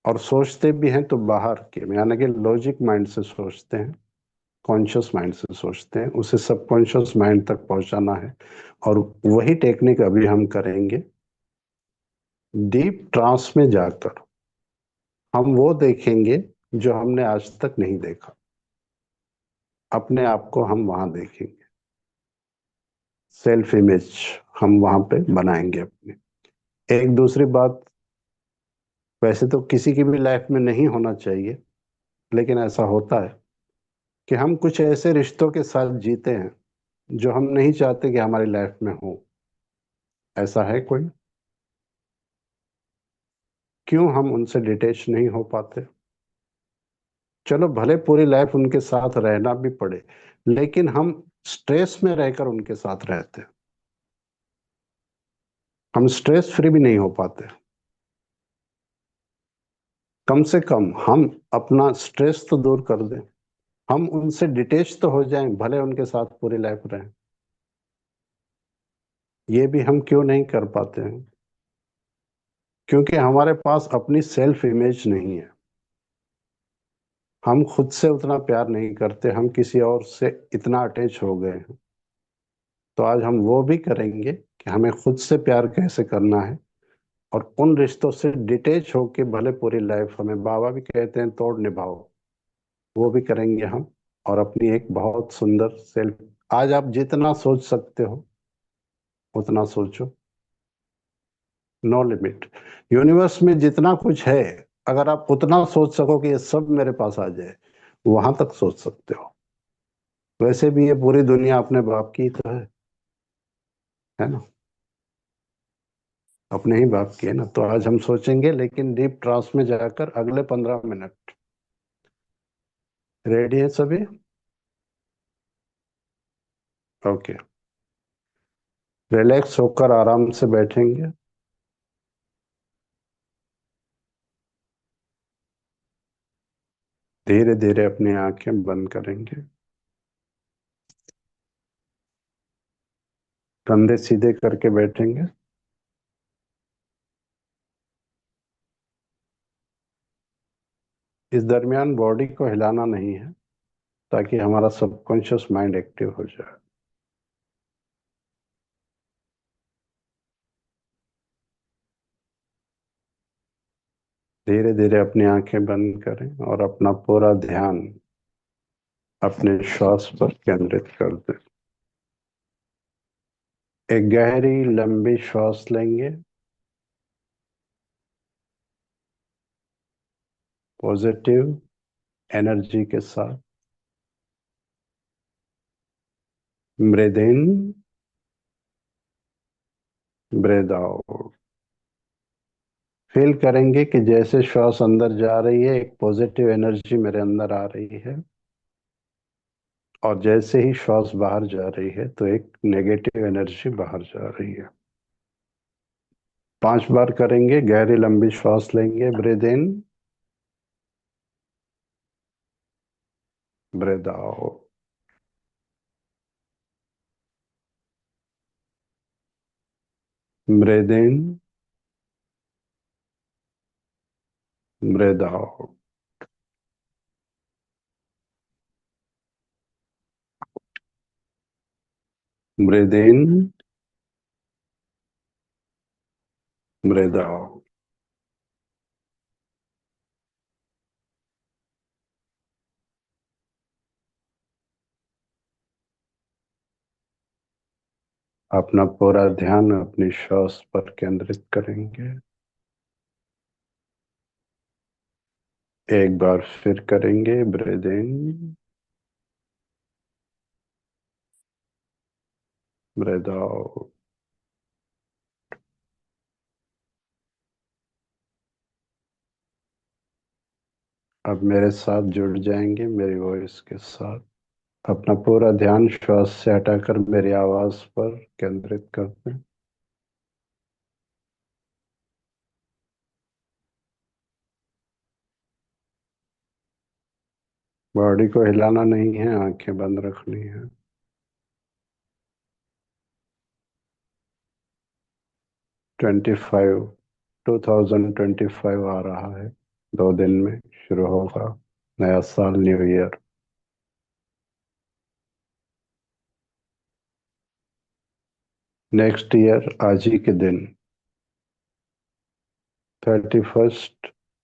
और सोचते भी हैं तो बाहर के, यानी कि लॉजिक माइंड से सोचते हैं, कॉन्शियस माइंड से सोचते हैं। उसे सबकॉन्शियस माइंड तक पहुंचाना है। और वही टेक्निक अभी हम करेंगे। डीप ट्रांस में जाकर हम वो देखेंगे जो हमने आज तक नहीं देखा। अपने आप को हम वहां देखेंगे। सेल्फ इमेज हम वहां पे बनाएंगे अपनी। एक दूसरी बात, वैसे तो किसी की भी लाइफ में नहीं होना चाहिए, लेकिन ऐसा होता है कि हम कुछ ऐसे रिश्तों के साथ जीते हैं जो हम नहीं चाहते कि हमारी लाइफ में हो। ऐसा है कोई? क्यों हम उनसे डिटेच नहीं हो पाते? चलो भले पूरी लाइफ उनके साथ रहना भी पड़े, लेकिन हम स्ट्रेस में रहकर उनके साथ रहते हैं। हम स्ट्रेस फ्री भी नहीं हो पाते। कम से कम हम अपना स्ट्रेस तो दूर कर दें। हम उनसे डिटेच तो हो जाएं, भले उनके साथ पूरी लाइफ रहें। ये भी हम क्यों नहीं कर पाते हैं? क्योंकि हमारे पास अपनी सेल्फ इमेज नहीं है। हम खुद से उतना प्यार नहीं करते, हम किसी और से इतना अटैच हो गए हैं। तो आज हम वो भी करेंगे कि हमें खुद से प्यार कैसे करना है, और उन रिश्तों से डिटेच होके भले पूरी लाइफ, हमें बाबा भी कहते हैं तोड़ निभाओ, वो भी करेंगे हम। और अपनी एक बहुत सुंदर सेल्फ, आज आप जितना सोच सकते हो उतना सोचो। No limit. यूनिवर्स में जितना कुछ है, अगर आप उतना सोच सको कि ये सब मेरे पास आ जाए, वहां तक सोच सकते हो। वैसे भी ये पूरी दुनिया अपने बाप की तो है ना? अपने ही बाप की है ना। तो आज हम सोचेंगे, लेकिन डीप ट्रांस में जाकर अगले 15 मिनट। रेडी है सभी? ओके। रिलैक्स होकर आराम से बैठेंगे। धीरे धीरे अपनी आंखें बंद करेंगे। कंधे सीधे करके बैठेंगे। इस दरमियान बॉडी को हिलाना नहीं है, ताकि हमारा सबकॉन्शियस माइंड एक्टिव हो जाए। धीरे धीरे अपनी आंखें बंद करें और अपना पूरा ध्यान अपने श्वास पर केंद्रित कर दें। एक गहरी लंबी श्वास लेंगे पॉजिटिव एनर्जी के साथ। Breathe in, breathe out. Feel करेंगे कि जैसे श्वास अंदर जा रही है एक पॉजिटिव एनर्जी मेरे अंदर आ रही है, और जैसे ही श्वास बाहर जा रही है तो एक नेगेटिव एनर्जी बाहर जा रही है। 5 बार करेंगे। गहरी लंबी श्वास लेंगे। Breathe in, breathe out. Breathe in, breathe out. Breathe in, breathe out. अपना पूरा ध्यान अपनी श्वास पर केंद्रित करेंगे। एक बार फिर करेंगे। Breathe in, breathe out. अब मेरे साथ जुड़ जाएंगे मेरी वॉइस के साथ। अपना पूरा ध्यान श्वास से हटाकर मेरी आवाज पर केंद्रित करते हैं। बॉडी को हिलाना नहीं है, आंखें बंद रखनी है। 25, 2025 आ रहा है। 2 दिन में शुरू होगा नया साल, न्यू ईयर। नेक्स्ट ईयर आज ही के दिन 31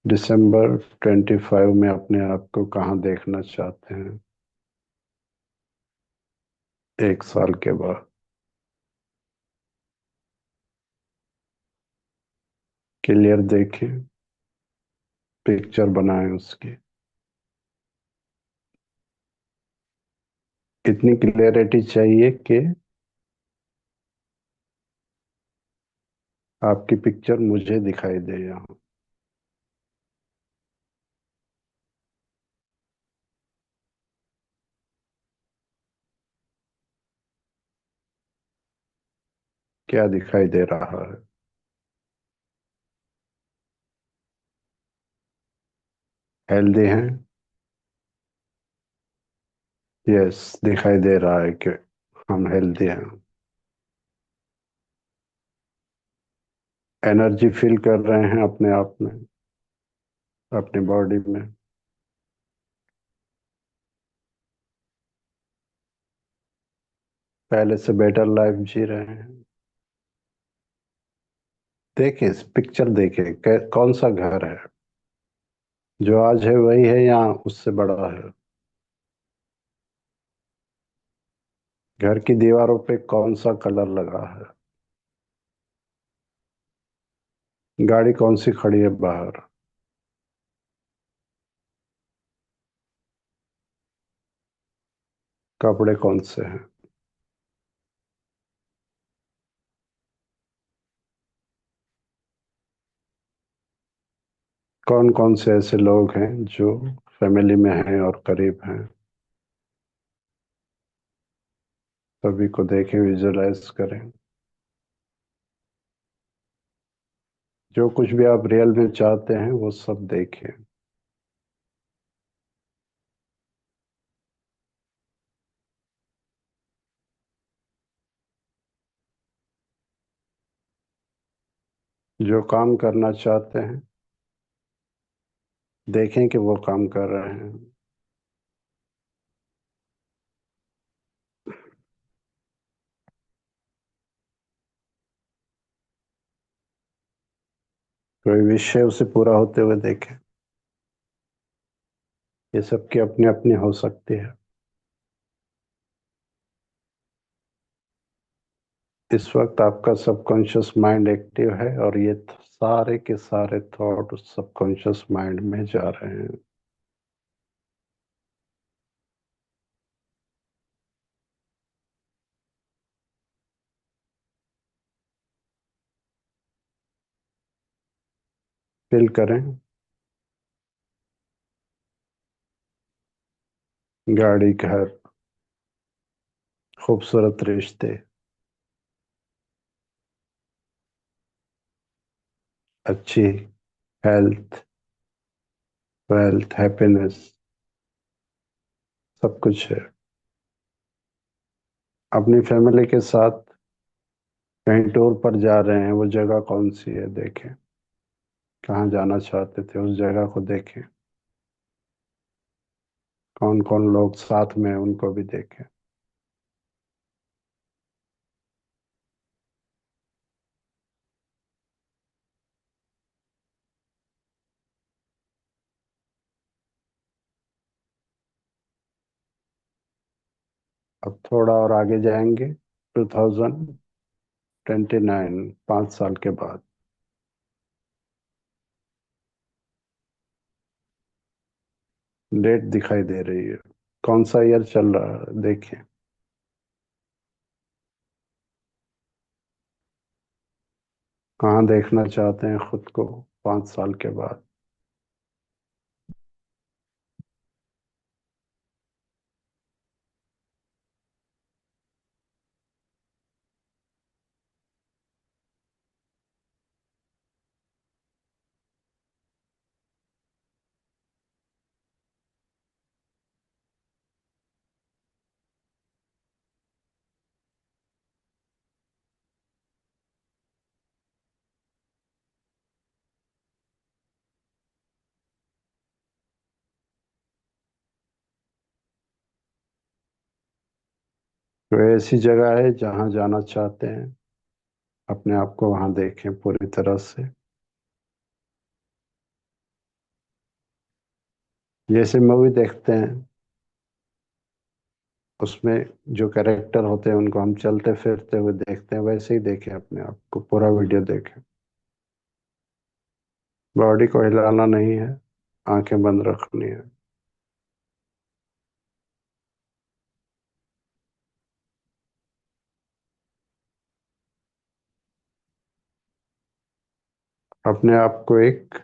दिसंबर 25 में अपने आप को कहाँ देखना चाहते हैं 1 साल के बाद। क्लियर देखें, पिक्चर बनाएं उसकी। इतनी क्लियरिटी चाहिए कि आपकी पिक्चर मुझे दिखाई दे यहाँ। क्या दिखाई दे रहा है? हेल्दी हैं? यस, दिखाई दे रहा है कि हम हेल्दी हैं। एनर्जी फील कर रहे हैं अपने आप में, अपनी बॉडी में। पहले से बेटर लाइफ जी रहे हैं। देखें, पिक्चर देखें, कौन सा घर है? जो आज है वही है या उससे बड़ा है? घर की दीवारों पे कौन सा कलर लगा है? गाड़ी कौन सी खड़ी है बाहर? कपड़े कौन से हैं? कौन कौन से ऐसे लोग हैं जो फैमिली में हैं और करीब हैं? सभी को देखें, विजुलाइज करें। जो कुछ भी आप रियल में चाहते हैं वो सब देखें। जो काम करना चाहते हैं देखें कि वो काम कर रहे हैं। कोई विषय उसे पूरा होते हुए देखे। ये सबकी अपनी अपनी हो सकती है। इस वक्त आपका सबकॉन्शियस माइंड एक्टिव है और ये सारे के सारे थॉट उस सबकॉन्शियस माइंड में जा रहे हैं। फील करें। गाड़ी, घर, खूबसूरत रिश्ते, अच्छी हेल्थ, वेल्थ, हैप्पीनेस, सब कुछ है। अपनी फैमिली के साथ कहीं टूर पर जा रहे हैं, वो जगह कौन सी है देखें। कहाँ जाना चाहते थे उस जगह को देखें। कौन कौन लोग साथ में हैं उनको भी देखें। अब थोड़ा और आगे जाएंगे, 2029, 5 साल के बाद। डेट दिखाई दे रही है। कौन सा ईयर चल रहा है देखें। कहाँ देखना चाहते हैं खुद को 5 साल के बाद। कोई ऐसी जगह है जहाँ जाना चाहते हैं, अपने आप को वहाँ देखें पूरी तरह से। जैसे मूवी देखते हैं, उसमें जो कैरेक्टर होते हैं उनको हम चलते फिरते हुए देखते हैं, वैसे ही देखें अपने आप को, पूरा वीडियो देखें। बॉडी को हिलाना नहीं है, आंखें बंद रखनी है। अपने आप को एक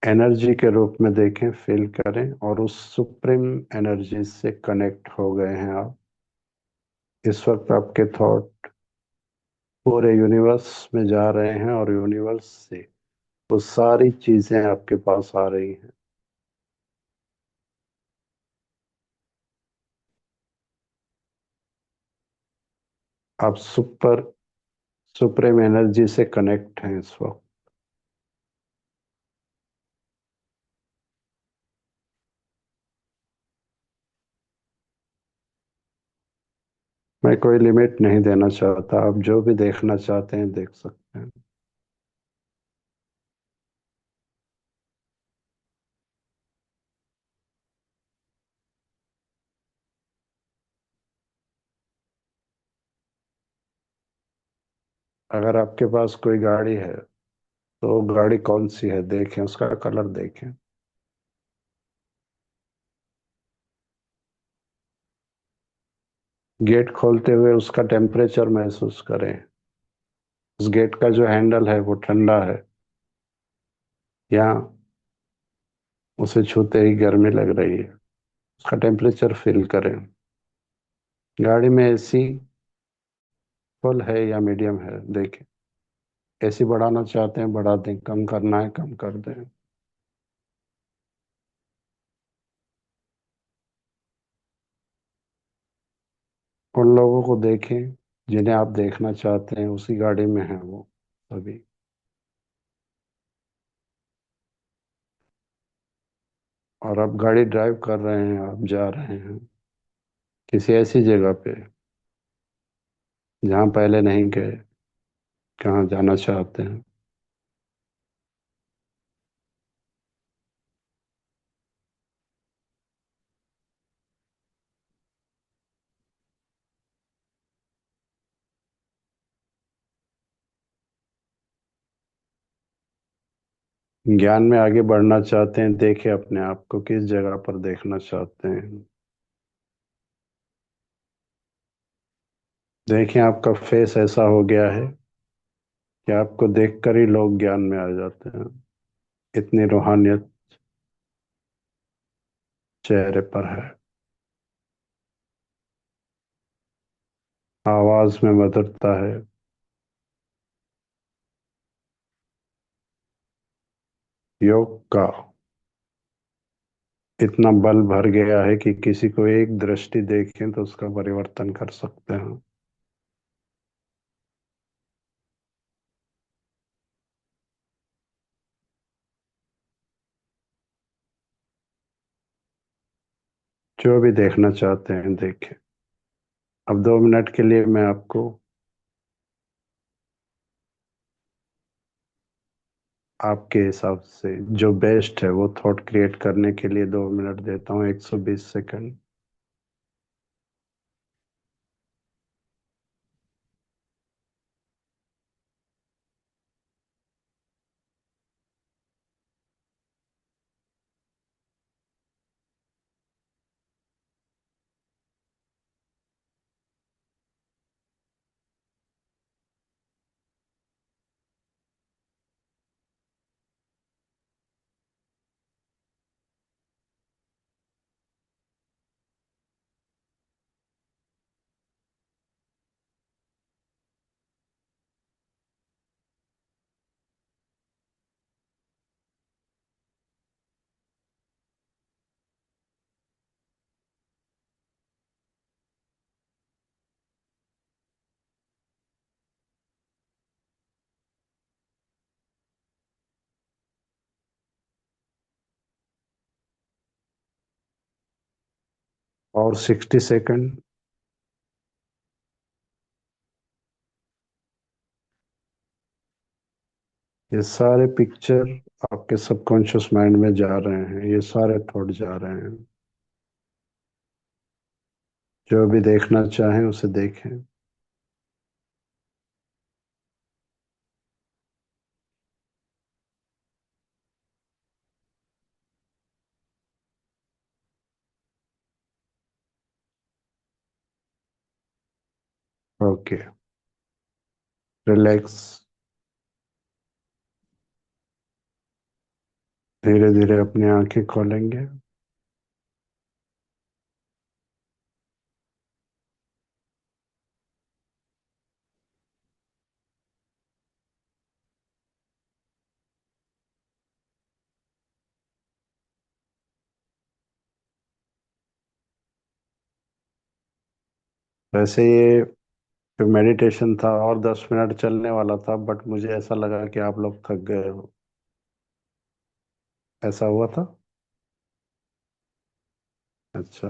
एनर्जी के रूप में देखें, फील करें, और उस सुप्रीम एनर्जी से कनेक्ट हो गए हैं आप। इस वक्त आपके थॉट पूरे यूनिवर्स में जा रहे हैं और यूनिवर्स से वो सारी चीजें आपके पास आ रही हैं। आप सुप्रीम एनर्जी से कनेक्ट हैं इस वक्त। मैं कोई लिमिट नहीं देना चाहता, आप जो भी देखना चाहते हैं देख सकते हैं। अगर आपके पास कोई गाड़ी है तो गाड़ी कौन सी है देखें, उसका कलर देखें। गेट खोलते हुए उसका टेम्परेचर महसूस करें। उस गेट का जो हैंडल है वो ठंडा है या उसे छूते ही गर्मी लग रही है, उसका टेम्परेचर फील करें। गाड़ी में एसी फुल है या मीडियम है देखें। एसी बढ़ाना चाहते हैं बढ़ा दें, कम करना है कम कर दें। उन लोगों को देखें जिन्हें आप देखना चाहते हैं, उसी गाड़ी में हैं वो सभी। और आप गाड़ी ड्राइव कर रहे हैं, आप जा रहे हैं किसी ऐसी जगह पे जहाँ पहले नहीं गए, कहाँ जाना चाहते हैं। ज्ञान में आगे बढ़ना चाहते हैं, देखिए अपने आप को किस जगह पर देखना चाहते हैं। देखिए आपका फेस ऐसा हो गया है कि आपको देखकर ही लोग ज्ञान में आ जाते हैं। इतनी रूहानियत चेहरे पर है। आवाज में मधुरता है। योग का इतना बल भर गया है कि किसी को एक दृष्टि देखें तो उसका परिवर्तन कर सकते हैं। जो भी देखना चाहते हैं देखें। अब 2 मिनट के लिए मैं आपको आपके हिसाब से जो बेस्ट है वो थॉट क्रिएट करने के लिए 2 मिनट देता हूँ, 120 सेकंड। और 60 सेकंड। ये सारे पिक्चर आपके सबकॉन्शियस माइंड में जा रहे हैं, ये सारे थॉट जा रहे हैं। जो भी देखना चाहें उसे देखें। ओके। रिलैक्स। धीरे धीरे अपनी आंखें खोलेंगे। वैसे ये जो मेडिटेशन था और 10 मिनट चलने वाला था, बट मुझे ऐसा लगा कि आप लोग थक गए हो। ऐसा हुआ था? अच्छा।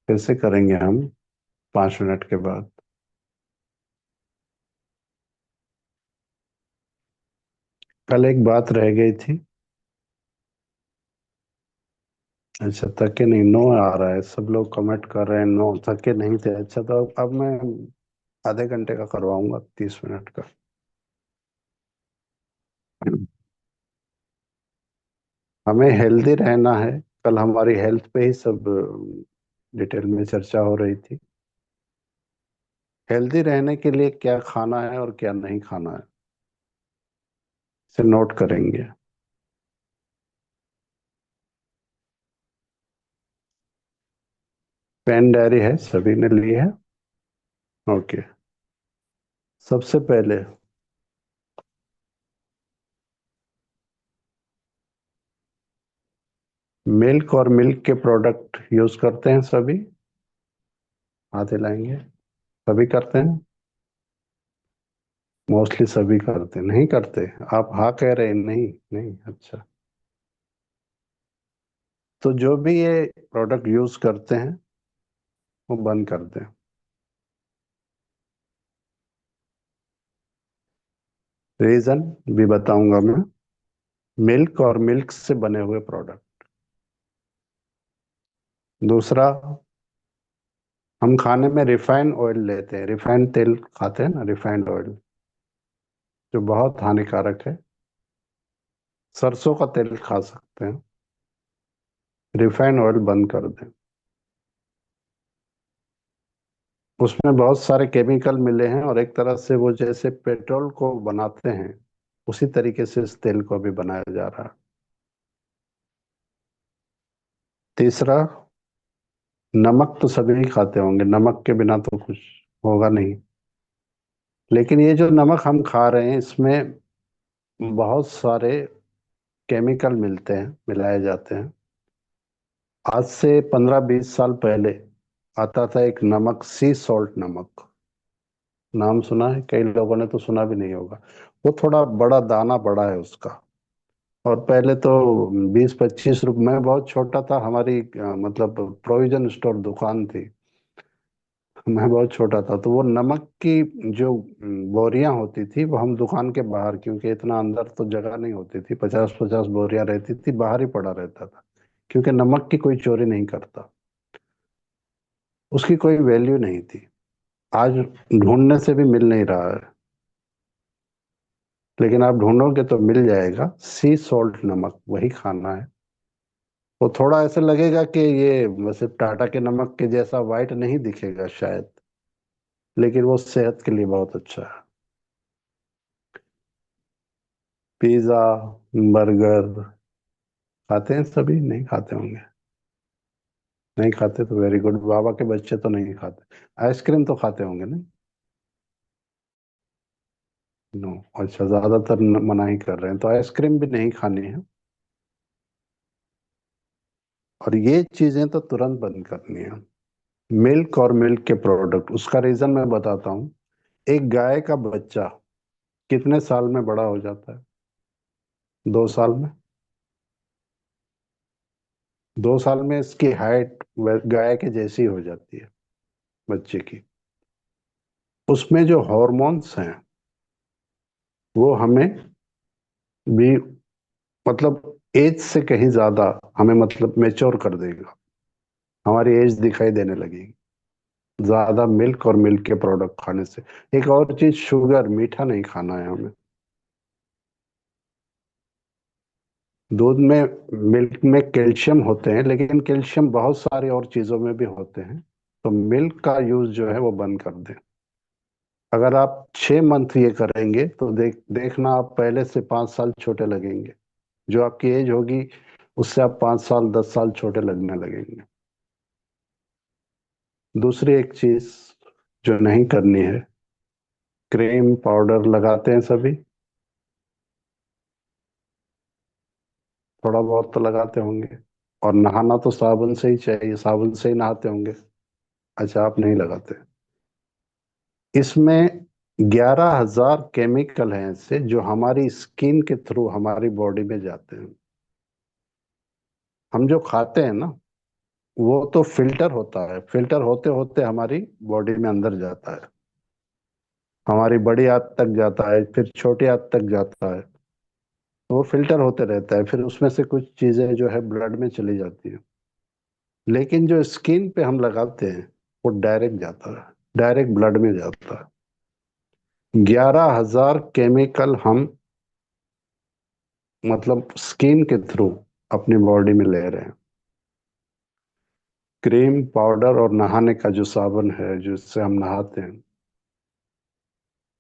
फिर से करेंगे हम 5 मिनट के बाद। कल एक बात रह गई थी। अच्छा, थके नहीं, नो आ रहा है, सब लोग कमेंट कर रहे हैं नो, थके नहीं थे। अच्छा, तो अब मैं आधे घंटे का करवाऊंगा, 30 मिनट का। हमें हेल्दी रहना है। कल हमारी हेल्थ पे ही सब डिटेल में चर्चा हो रही थी। हेल्दी रहने के लिए क्या खाना है और क्या नहीं खाना है, इसे नोट करेंगे। पेन डायरी है, सभी ने ली है? ओके। सबसे पहले मिल्क और मिल्क के प्रोडक्ट यूज करते हैं सभी? हाथ हिलाएंगे। सभी करते हैं? मोस्टली सभी करते हैं, नहीं करते? आप हाँ कह रहे हैं, नहीं? नहीं, अच्छा। तो जो भी ये प्रोडक्ट यूज करते हैं वो बंद कर दें। रीजन भी बताऊंगा मैं। मिल्क और मिल्क से बने हुए प्रोडक्ट। दूसरा, हम खाने में रिफाइंड ऑयल लेते हैं, रिफाइंड तेल खाते हैं ना, रिफाइंड ऑयल, जो बहुत हानिकारक है। सरसों का तेल खा सकते हैं, रिफाइंड ऑयल बंद कर दें। उसमें बहुत सारे केमिकल मिले हैं और एक तरह से वो जैसे पेट्रोल को बनाते हैं उसी तरीके से इस तेल को अभी बनाया जा रहा है। तीसरा, नमक तो सभी खाते होंगे, नमक के बिना तो कुछ होगा नहीं। लेकिन ये जो नमक हम खा रहे हैं इसमें बहुत सारे केमिकल मिलते हैं, मिलाए जाते हैं। आज से 15-20 साल पहले आता था एक नमक, सी सॉल्ट नमक। नाम सुना है? कई लोगों ने तो सुना भी नहीं होगा। वो थोड़ा बड़ा, दाना बड़ा है उसका। और पहले तो 20-25 रुपये, मैं बहुत छोटा था, हमारी मतलब प्रोविजन स्टोर दुकान थी, मैं बहुत छोटा था, तो वो नमक की जो बोरियां होती थी वो हम दुकान के बाहर, क्योंकि इतना अंदर तो जगह नहीं होती थी, 50-50 बोरियां रहती थी, बाहर ही पड़ा रहता था, क्योंकि नमक की कोई चोरी नहीं करता, उसकी कोई वैल्यू नहीं थी। आज ढूंढने से भी मिल नहीं रहा है, लेकिन आप ढूंढोगे तो मिल जाएगा। सी सॉल्ट नमक, वही खाना है। वो थोड़ा ऐसा लगेगा कि ये वैसे टाटा के नमक के जैसा वाइट नहीं दिखेगा शायद, लेकिन वो सेहत के लिए बहुत अच्छा है। पिज्जा, बर्गर खाते हैं सभी? नहीं खाते होंगे। नहीं खाते तो वेरी गुड, बाबा के बच्चे तो नहीं खाते। आइसक्रीम तो खाते होंगे ना? नो। अच्छा, ज्यादातर मना ही कर रहे हैं, तो आइसक्रीम भी नहीं खानी है। और ये चीजें तो तुरंत बंद करनी है। मिल्क और मिल्क के प्रोडक्ट, उसका रीजन मैं बताता हूँ। एक गाय का बच्चा कितने साल में बड़ा हो जाता है? 2 साल में। 2 साल में इसकी हाइट गाय के जैसी हो जाती है, बच्चे की। उसमें जो हॉर्मोन्स हैं वो हमें भी, मतलब एज से कहीं ज्यादा हमें, मतलब मेच्योर कर देगा, हमारी एज दिखाई देने लगेगी ज्यादा मिल्क और मिल्क के प्रोडक्ट खाने से। एक और चीज, शुगर, मीठा नहीं खाना है हमें। दूध में, मिल्क में कैल्शियम होते हैं, लेकिन कैल्शियम बहुत सारी और चीजों में भी होते हैं, तो मिल्क का यूज जो है वो बंद कर दें। अगर आप 6 मंथ ये करेंगे तो देखना आप पहले से 5 साल छोटे लगेंगे। जो आपकी एज होगी उससे आप 5 साल 10 साल छोटे लगने लगेंगे। दूसरी एक चीज जो नहीं करनी है, क्रीम पाउडर लगाते हैं सभी, थोड़ा बहुत तो लगाते होंगे। और नहाना तो साबुन से ही चाहिए, साबुन से ही नहाते होंगे। अच्छा, आप नहीं लगाते? इसमें 11,000 केमिकल हैं ऐसे जो हमारी स्किन के थ्रू हमारी बॉडी में जाते हैं। हम जो खाते हैं ना, वो तो फिल्टर होता है, फिल्टर होते होते हमारी बॉडी में अंदर जाता है, हमारी बड़ी आंत तक जाता है, फिर छोटी आंत तक जाता है, तो वो फिल्टर होते रहता है, फिर उसमें से कुछ चीजें जो है ब्लड में चली जाती है। लेकिन जो स्किन पे हम लगाते हैं वो डायरेक्ट जाता है, डायरेक्ट ब्लड में जाता है। 11,000 केमिकल हम, मतलब स्किन के थ्रू अपनी बॉडी में ले रहे हैं। क्रीम पाउडर और नहाने का जो साबुन है जिससे हम नहाते हैं,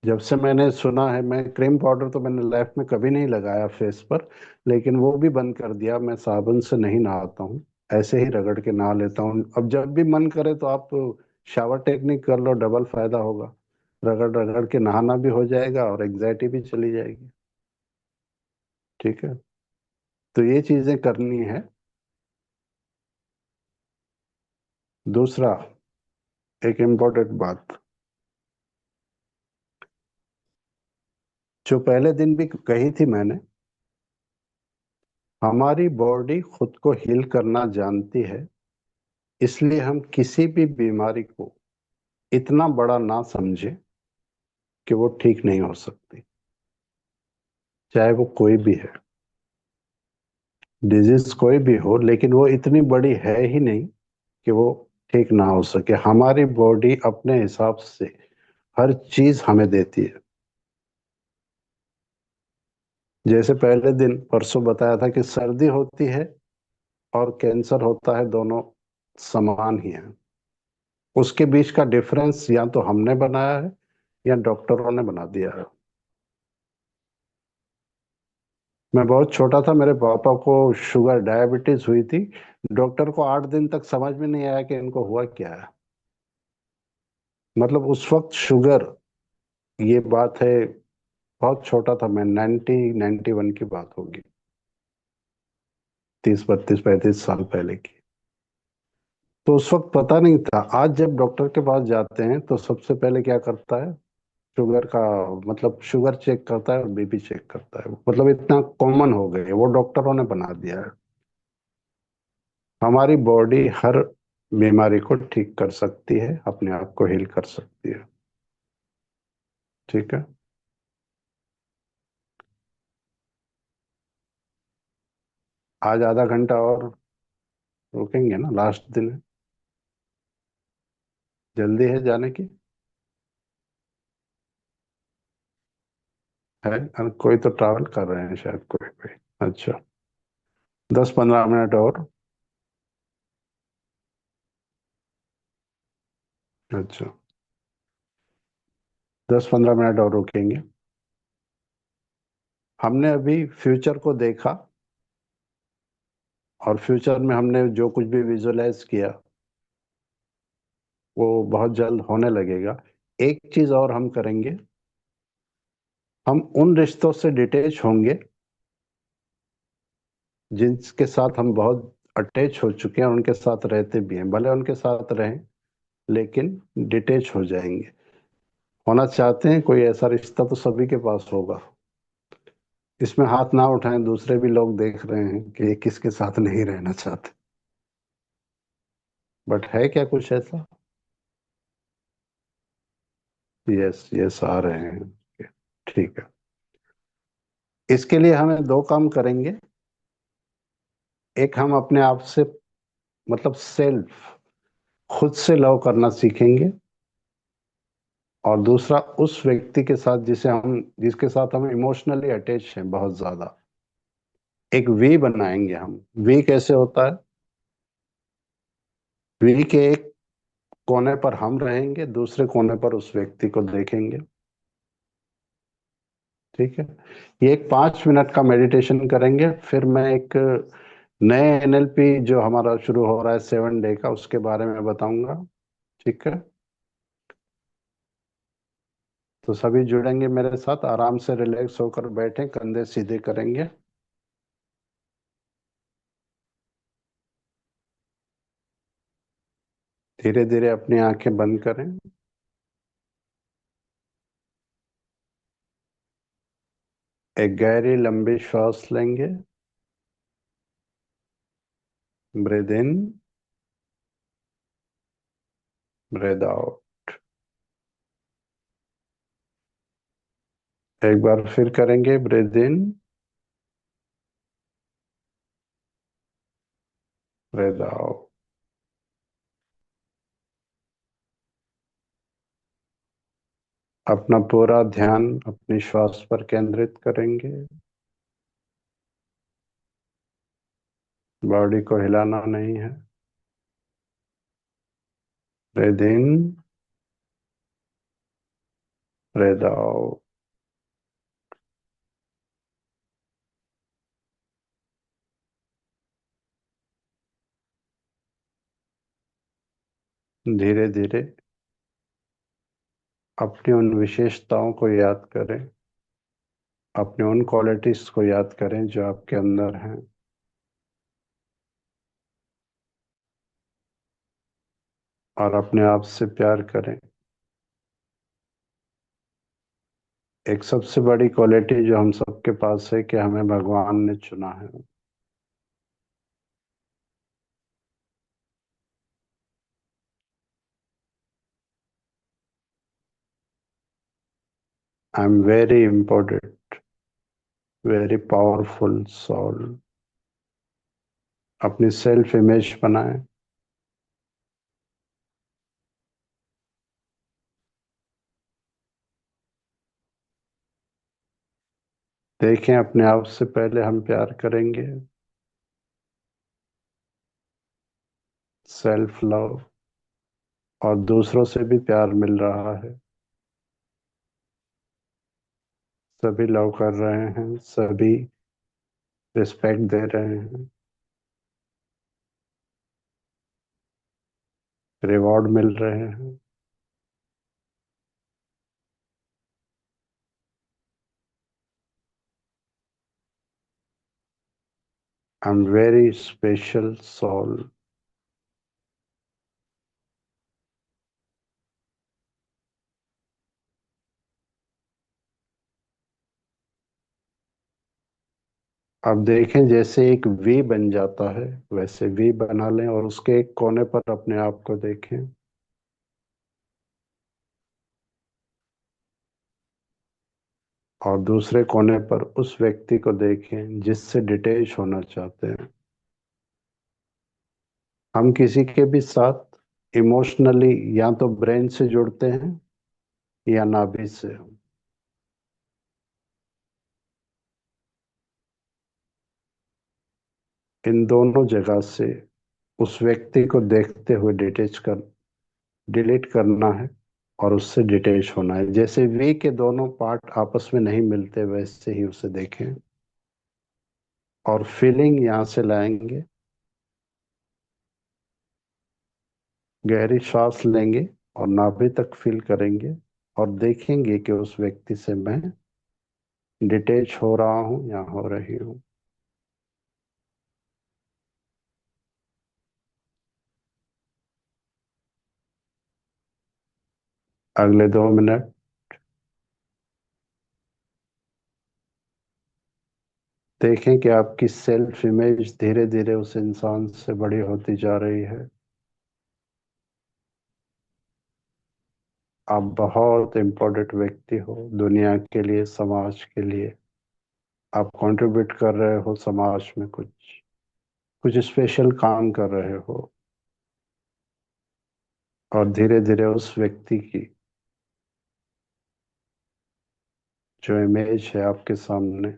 जब से मैंने सुना है, मैं क्रीम पाउडर तो मैंने लाइफ में कभी नहीं लगाया फेस पर, लेकिन वो भी बंद कर दिया। मैं साबुन से नहीं नहाता हूँ, ऐसे ही रगड़ के नहा लेता हूँ। अब जब भी मन करे तो आप शावर टेक्निक कर लो, डबल फायदा होगा। रगड़ रगड़ के नहाना भी हो जाएगा और एग्जाइटी भी चली जाएगी। ठीक है, तो ये चीजें करनी है। दूसरा, एक इम्पोर्टेंट बात जो पहले दिन भी कही थी मैंने, हमारी बॉडी खुद को हील करना जानती है, इसलिए हम किसी भी बीमारी को इतना बड़ा ना समझे कि वो ठीक नहीं हो सकती, चाहे वो कोई भी है, डिजीज कोई भी हो, लेकिन वो इतनी बड़ी है ही नहीं कि वो ठीक ना हो सके। हमारी बॉडी अपने हिसाब से हर चीज हमें देती है। जैसे पहले दिन परसों बताया था कि सर्दी होती है और कैंसर होता है, दोनों समान ही है। उसके बीच का डिफरेंस या तो हमने बनाया है या डॉक्टरों ने बना दिया है। मैं बहुत छोटा था, मेरे पापा को शुगर डायबिटीज हुई थी। डॉक्टर को 8 दिन तक समझ में नहीं आया कि इनको हुआ क्या है। मतलब उस वक्त शुगर, ये बात है, बहुत छोटा था मैं, 91 की बात होगी, 30 32 35 साल पहले की। तो उस वक्त पता नहीं था। आज जब डॉक्टर के पास जाते हैं तो सबसे पहले क्या करता है, शुगर का, मतलब शुगर चेक करता है और बीपी चेक करता है। मतलब इतना कॉमन हो गए, वो डॉक्टरों ने बना दिया है। हमारी बॉडी हर बीमारी को ठीक कर सकती है, अपने आप को हील कर सकती है। ठीक है। आज आधा घंटा और रुकेंगे ना, लास्ट दिन है। जल्दी है जाने की? है कोई तो ट्रैवल कर रहे हैं शायद, कोई कोई। अच्छा, 10 15 मिनट और। अच्छा, 10 15 मिनट और रुकेंगे। हमने अभी फ्यूचर को देखा, और फ्यूचर में हमने जो कुछ भी विजुअलाइज किया वो बहुत जल्द होने लगेगा। एक चीज और हम करेंगे, हम उन रिश्तों से डिटेच होंगे जिनके साथ हम बहुत अटैच हो चुके हैं, और उनके साथ रहते भी हैं। भले उनके साथ रहें, लेकिन डिटेच हो जाएंगे। होना चाहते हैं कोई ऐसा रिश्ता तो सभी के पास होगा। इसमें हाथ ना उठाएं, दूसरे भी लोग देख रहे हैं कि ये किसके साथ नहीं रहना चाहते। बट है क्या कुछ ऐसा? यस यस, आ रहे हैं। ठीक है। इसके लिए हमें दो काम करेंगे। एक, हम अपने आप से, मतलब सेल्फ, खुद से लव करना सीखेंगे। और दूसरा, उस व्यक्ति के साथ जिसके साथ हम इमोशनली अटैच हैं बहुत ज्यादा, एक वी बनाएंगे हम। वी कैसे होता है? वी के एक कोने पर हम रहेंगे, दूसरे कोने पर उस व्यक्ति को देखेंगे। ठीक है। ये एक 5 मिनट का मेडिटेशन करेंगे। फिर मैं एक नए एनएलपी जो हमारा शुरू हो रहा है 7 डे का, उसके बारे में बताऊंगा। ठीक है। तो सभी जुड़ेंगे मेरे साथ, आराम से रिलैक्स होकर बैठे, कंधे सीधे करेंगे। धीरे धीरे अपनी आंखें बंद करें। एक गहरी लंबी श्वास लेंगे। Breathe in, breathe out. एक बार फिर करेंगे। Breathe in, breathe out. अपना पूरा ध्यान अपनी श्वास पर केंद्रित करेंगे। बॉडी को हिलाना नहीं है। Breathe in, breathe out. धीरे धीरे अपनी उन विशेषताओं को याद करें, अपने उन क्वालिटीज को याद करें जो आपके अंदर हैं, और अपने आप से प्यार करें। एक सबसे बड़ी क्वालिटी जो हम सबके पास है, कि हमें भगवान ने चुना है। I am very important, very powerful soul. अपनी सेल्फ इमेज बनाएं। देखें, अपने आप से पहले हम प्यार करेंगे। Self love. और दूसरों से भी प्यार मिल रहा है। सभी लव कर रहे हैं, सभी रिस्पेक्ट दे रहे हैं, रिवॉर्ड मिल रहे हैं। I am very special soul. अब देखें, जैसे एक वी बन जाता है, वैसे वी बना लें और उसके एक कोने पर अपने आप को देखें। और दूसरे कोने पर उस व्यक्ति को देखें जिससे डिटेच होना चाहते हैं। हम किसी के भी साथ इमोशनली या तो ब्रेन से जुड़ते हैं या नाभि से। इन दोनों जगह से उस व्यक्ति को देखते हुए डिलीट करना है और उससे डिटेच होना है। जैसे वी के दोनों पार्ट आपस में नहीं मिलते, वैसे ही उसे देखें। और फीलिंग यहाँ से लाएंगे। गहरी सांस लेंगे और नाभि तक फील करेंगे और देखेंगे कि उस व्यक्ति से मैं डिटेच हो रहा हूँ या हो रही हूँ। अगले 2 मिनट देखें कि आपकी सेल्फ इमेज धीरे धीरे उस इंसान से बड़ी होती जा रही है। आप बहुत इम्पोर्टेंट व्यक्ति हो दुनिया के लिए, समाज के लिए। आप कंट्रीब्यूट कर रहे हो समाज में, कुछ कुछ स्पेशल काम कर रहे हो। और धीरे धीरे उस व्यक्ति की जो इमेज है आपके सामने,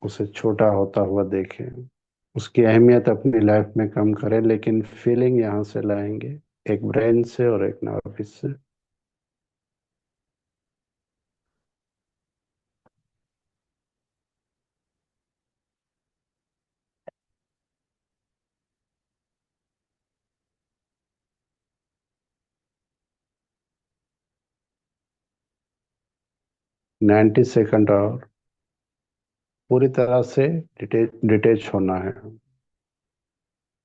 उसे छोटा होता हुआ देखें। उसकी अहमियत अपनी लाइफ में कम करें, लेकिन फीलिंग यहाँ से लाएंगे, एक ब्रेन से और एक नाभि से। 90 सेकंड और पूरी तरह से डिटेच होना है।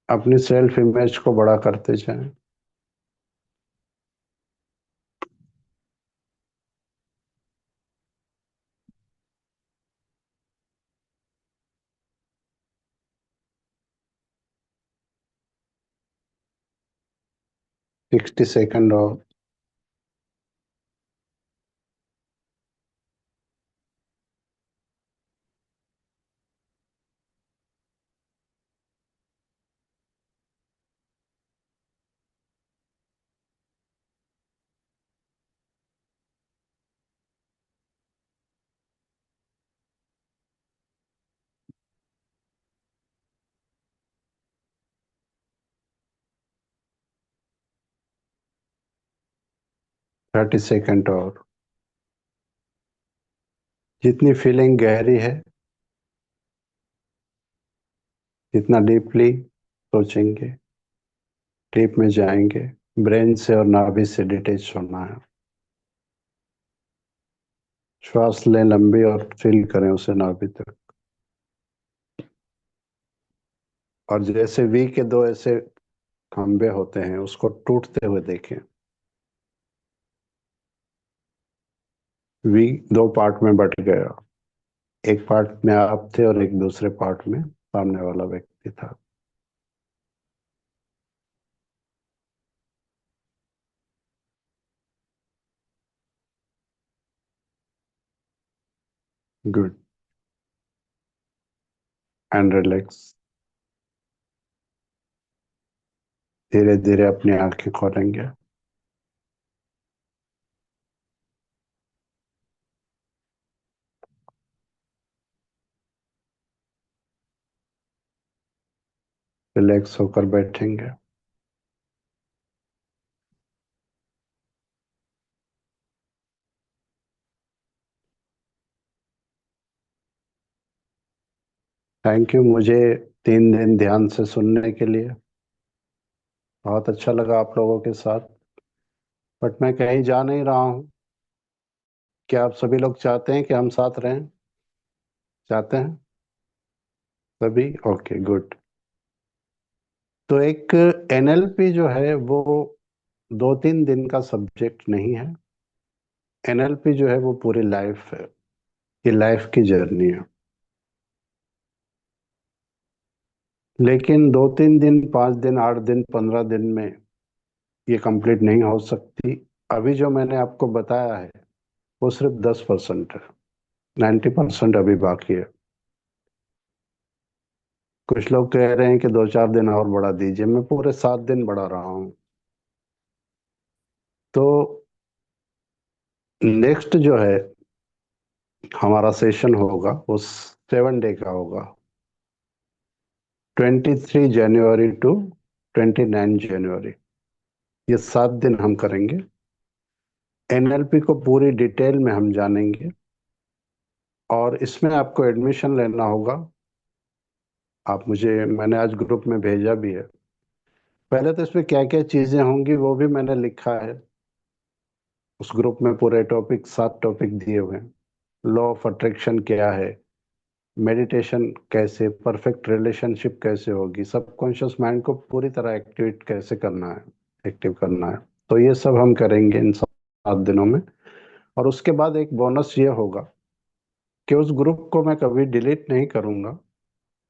अपनी सेल्फ इमेज को बड़ा करते जाएं। 60 सेकंड और 30 सेकंड और। जितनी फीलिंग गहरी है, जितना डीपली सोचेंगे, डीप में जाएंगे, ब्रेन से और नाभि से डिटेच होना है। श्वास लें लंबी और फील करें उसे नाभि तक। और जैसे वी के दो ऐसे खंबे होते हैं, उसको टूटते हुए देखें। वी 2 पार्ट में बट गया। एक पार्ट में आप थे और एक दूसरे पार्ट में सामने वाला व्यक्ति था। गुड। And relax. धीरे धीरे अपनी आंखें खोलेंगे। रिलैक्स होकर बैठेंगे। थैंक यू मुझे 3 दिन ध्यान से सुनने के लिए। बहुत अच्छा लगा आप लोगों के साथ। बट मैं कहीं जा नहीं रहा हूँ। क्या आप सभी लोग चाहते हैं कि हम साथ रहें? चाहते हैं सभी? Okay, good. तो एक एनएलपी जो है वो 2-3 दिन का सब्जेक्ट नहीं है। एनएलपी जो है वो पूरी लाइफ है। ये लाइफ की जर्नी है। लेकिन 2-3 दिन, 5 दिन, 8 दिन, 15 दिन में ये कंप्लीट नहीं हो सकती। अभी जो मैंने आपको बताया है वो सिर्फ 10% है। 90% अभी बाकी है। कुछ लोग कह रहे हैं कि 2-4 दिन और बढ़ा दीजिए। मैं पूरे 7 दिन बढ़ा रहा हूँ। तो नेक्स्ट जो है हमारा सेशन होगा वो 7 डे का होगा। 23 जनवरी टू 29 जनवरी, ये 7 दिन हम करेंगे। एनएलपी को पूरी डिटेल में हम जानेंगे। और इसमें आपको एडमिशन लेना होगा। मैंने आज ग्रुप में भेजा भी है। पहले तो इसमें क्या क्या चीजें होंगी वो भी मैंने लिखा है। उस ग्रुप में पूरे टॉपिक, 7 टॉपिक दिए हुए हैं। लॉ ऑफ अट्रैक्शन क्या है, मेडिटेशन कैसे, परफेक्ट रिलेशनशिप कैसे होगी, सबकॉन्शियस माइंड को पूरी तरह एक्टिवेट कैसे करना है, एक्टिव करना है। तो ये सब हम करेंगे इन 7 दिनों में। और उसके बाद एक बोनस ये होगा कि उस ग्रुप को मैं कभी डिलीट नहीं करूंगा।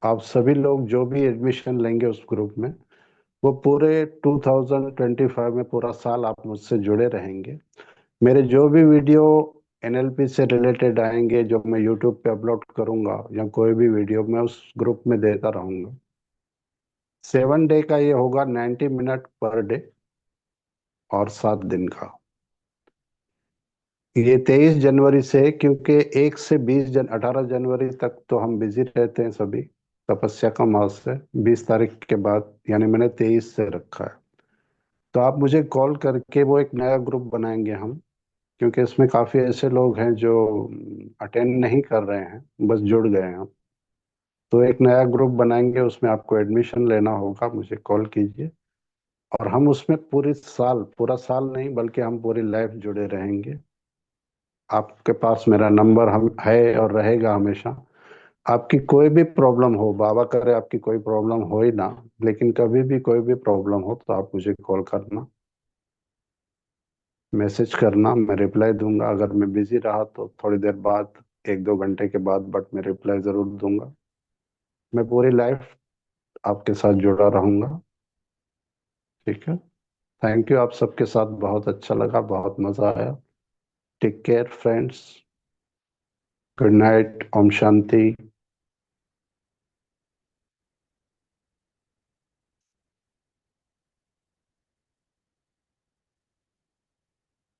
आप सभी लोग जो भी एडमिशन लेंगे उस ग्रुप में, वो पूरे 2025 में पूरा साल आप मुझसे जुड़े रहेंगे। मेरे जो भी वीडियो एनएलपी से रिलेटेड आएंगे, जो मैं यूट्यूब पे अपलोड करूंगा, या कोई भी वीडियो मैं उस ग्रुप में देता रहूंगा। 7 डे का ये होगा 90 मिनट पर डे, और 7 दिन का। ये 23 जनवरी से, क्योंकि 18 जनवरी तक तो हम बिजी रहते हैं सभी, तपस्या का मास है। 20 तारीख के बाद, यानी मैंने 23 से रखा है। तो आप मुझे कॉल करके, वो एक नया ग्रुप बनाएंगे हम, क्योंकि इसमें काफ़ी ऐसे लोग हैं जो अटेंड नहीं कर रहे हैं, बस जुड़ गए हैं। तो एक नया ग्रुप बनाएंगे, उसमें आपको एडमिशन लेना होगा, मुझे कॉल कीजिए। और हम उसमें पूरा साल नहीं बल्कि हम पूरी लाइफ जुड़े रहेंगे। आपके पास मेरा नंबर हम है और रहेगा हमेशा। आपकी कोई भी प्रॉब्लम हो, बाबा करे आपकी कोई प्रॉब्लम हो ही ना, लेकिन कभी भी कोई भी प्रॉब्लम हो तो आप मुझे कॉल करना, मैसेज करना, मैं रिप्लाई दूंगा। अगर मैं बिजी रहा तो थोड़ी देर बाद, 1-2 घंटे के बाद, बट मैं रिप्लाई ज़रूर दूंगा। मैं पूरी लाइफ आपके साथ जुड़ा रहूंगा। ठीक है। Thank you. आप सबके साथ बहुत अच्छा लगा, बहुत मज़ा आया। Take care friends. Good night. ओम शांति।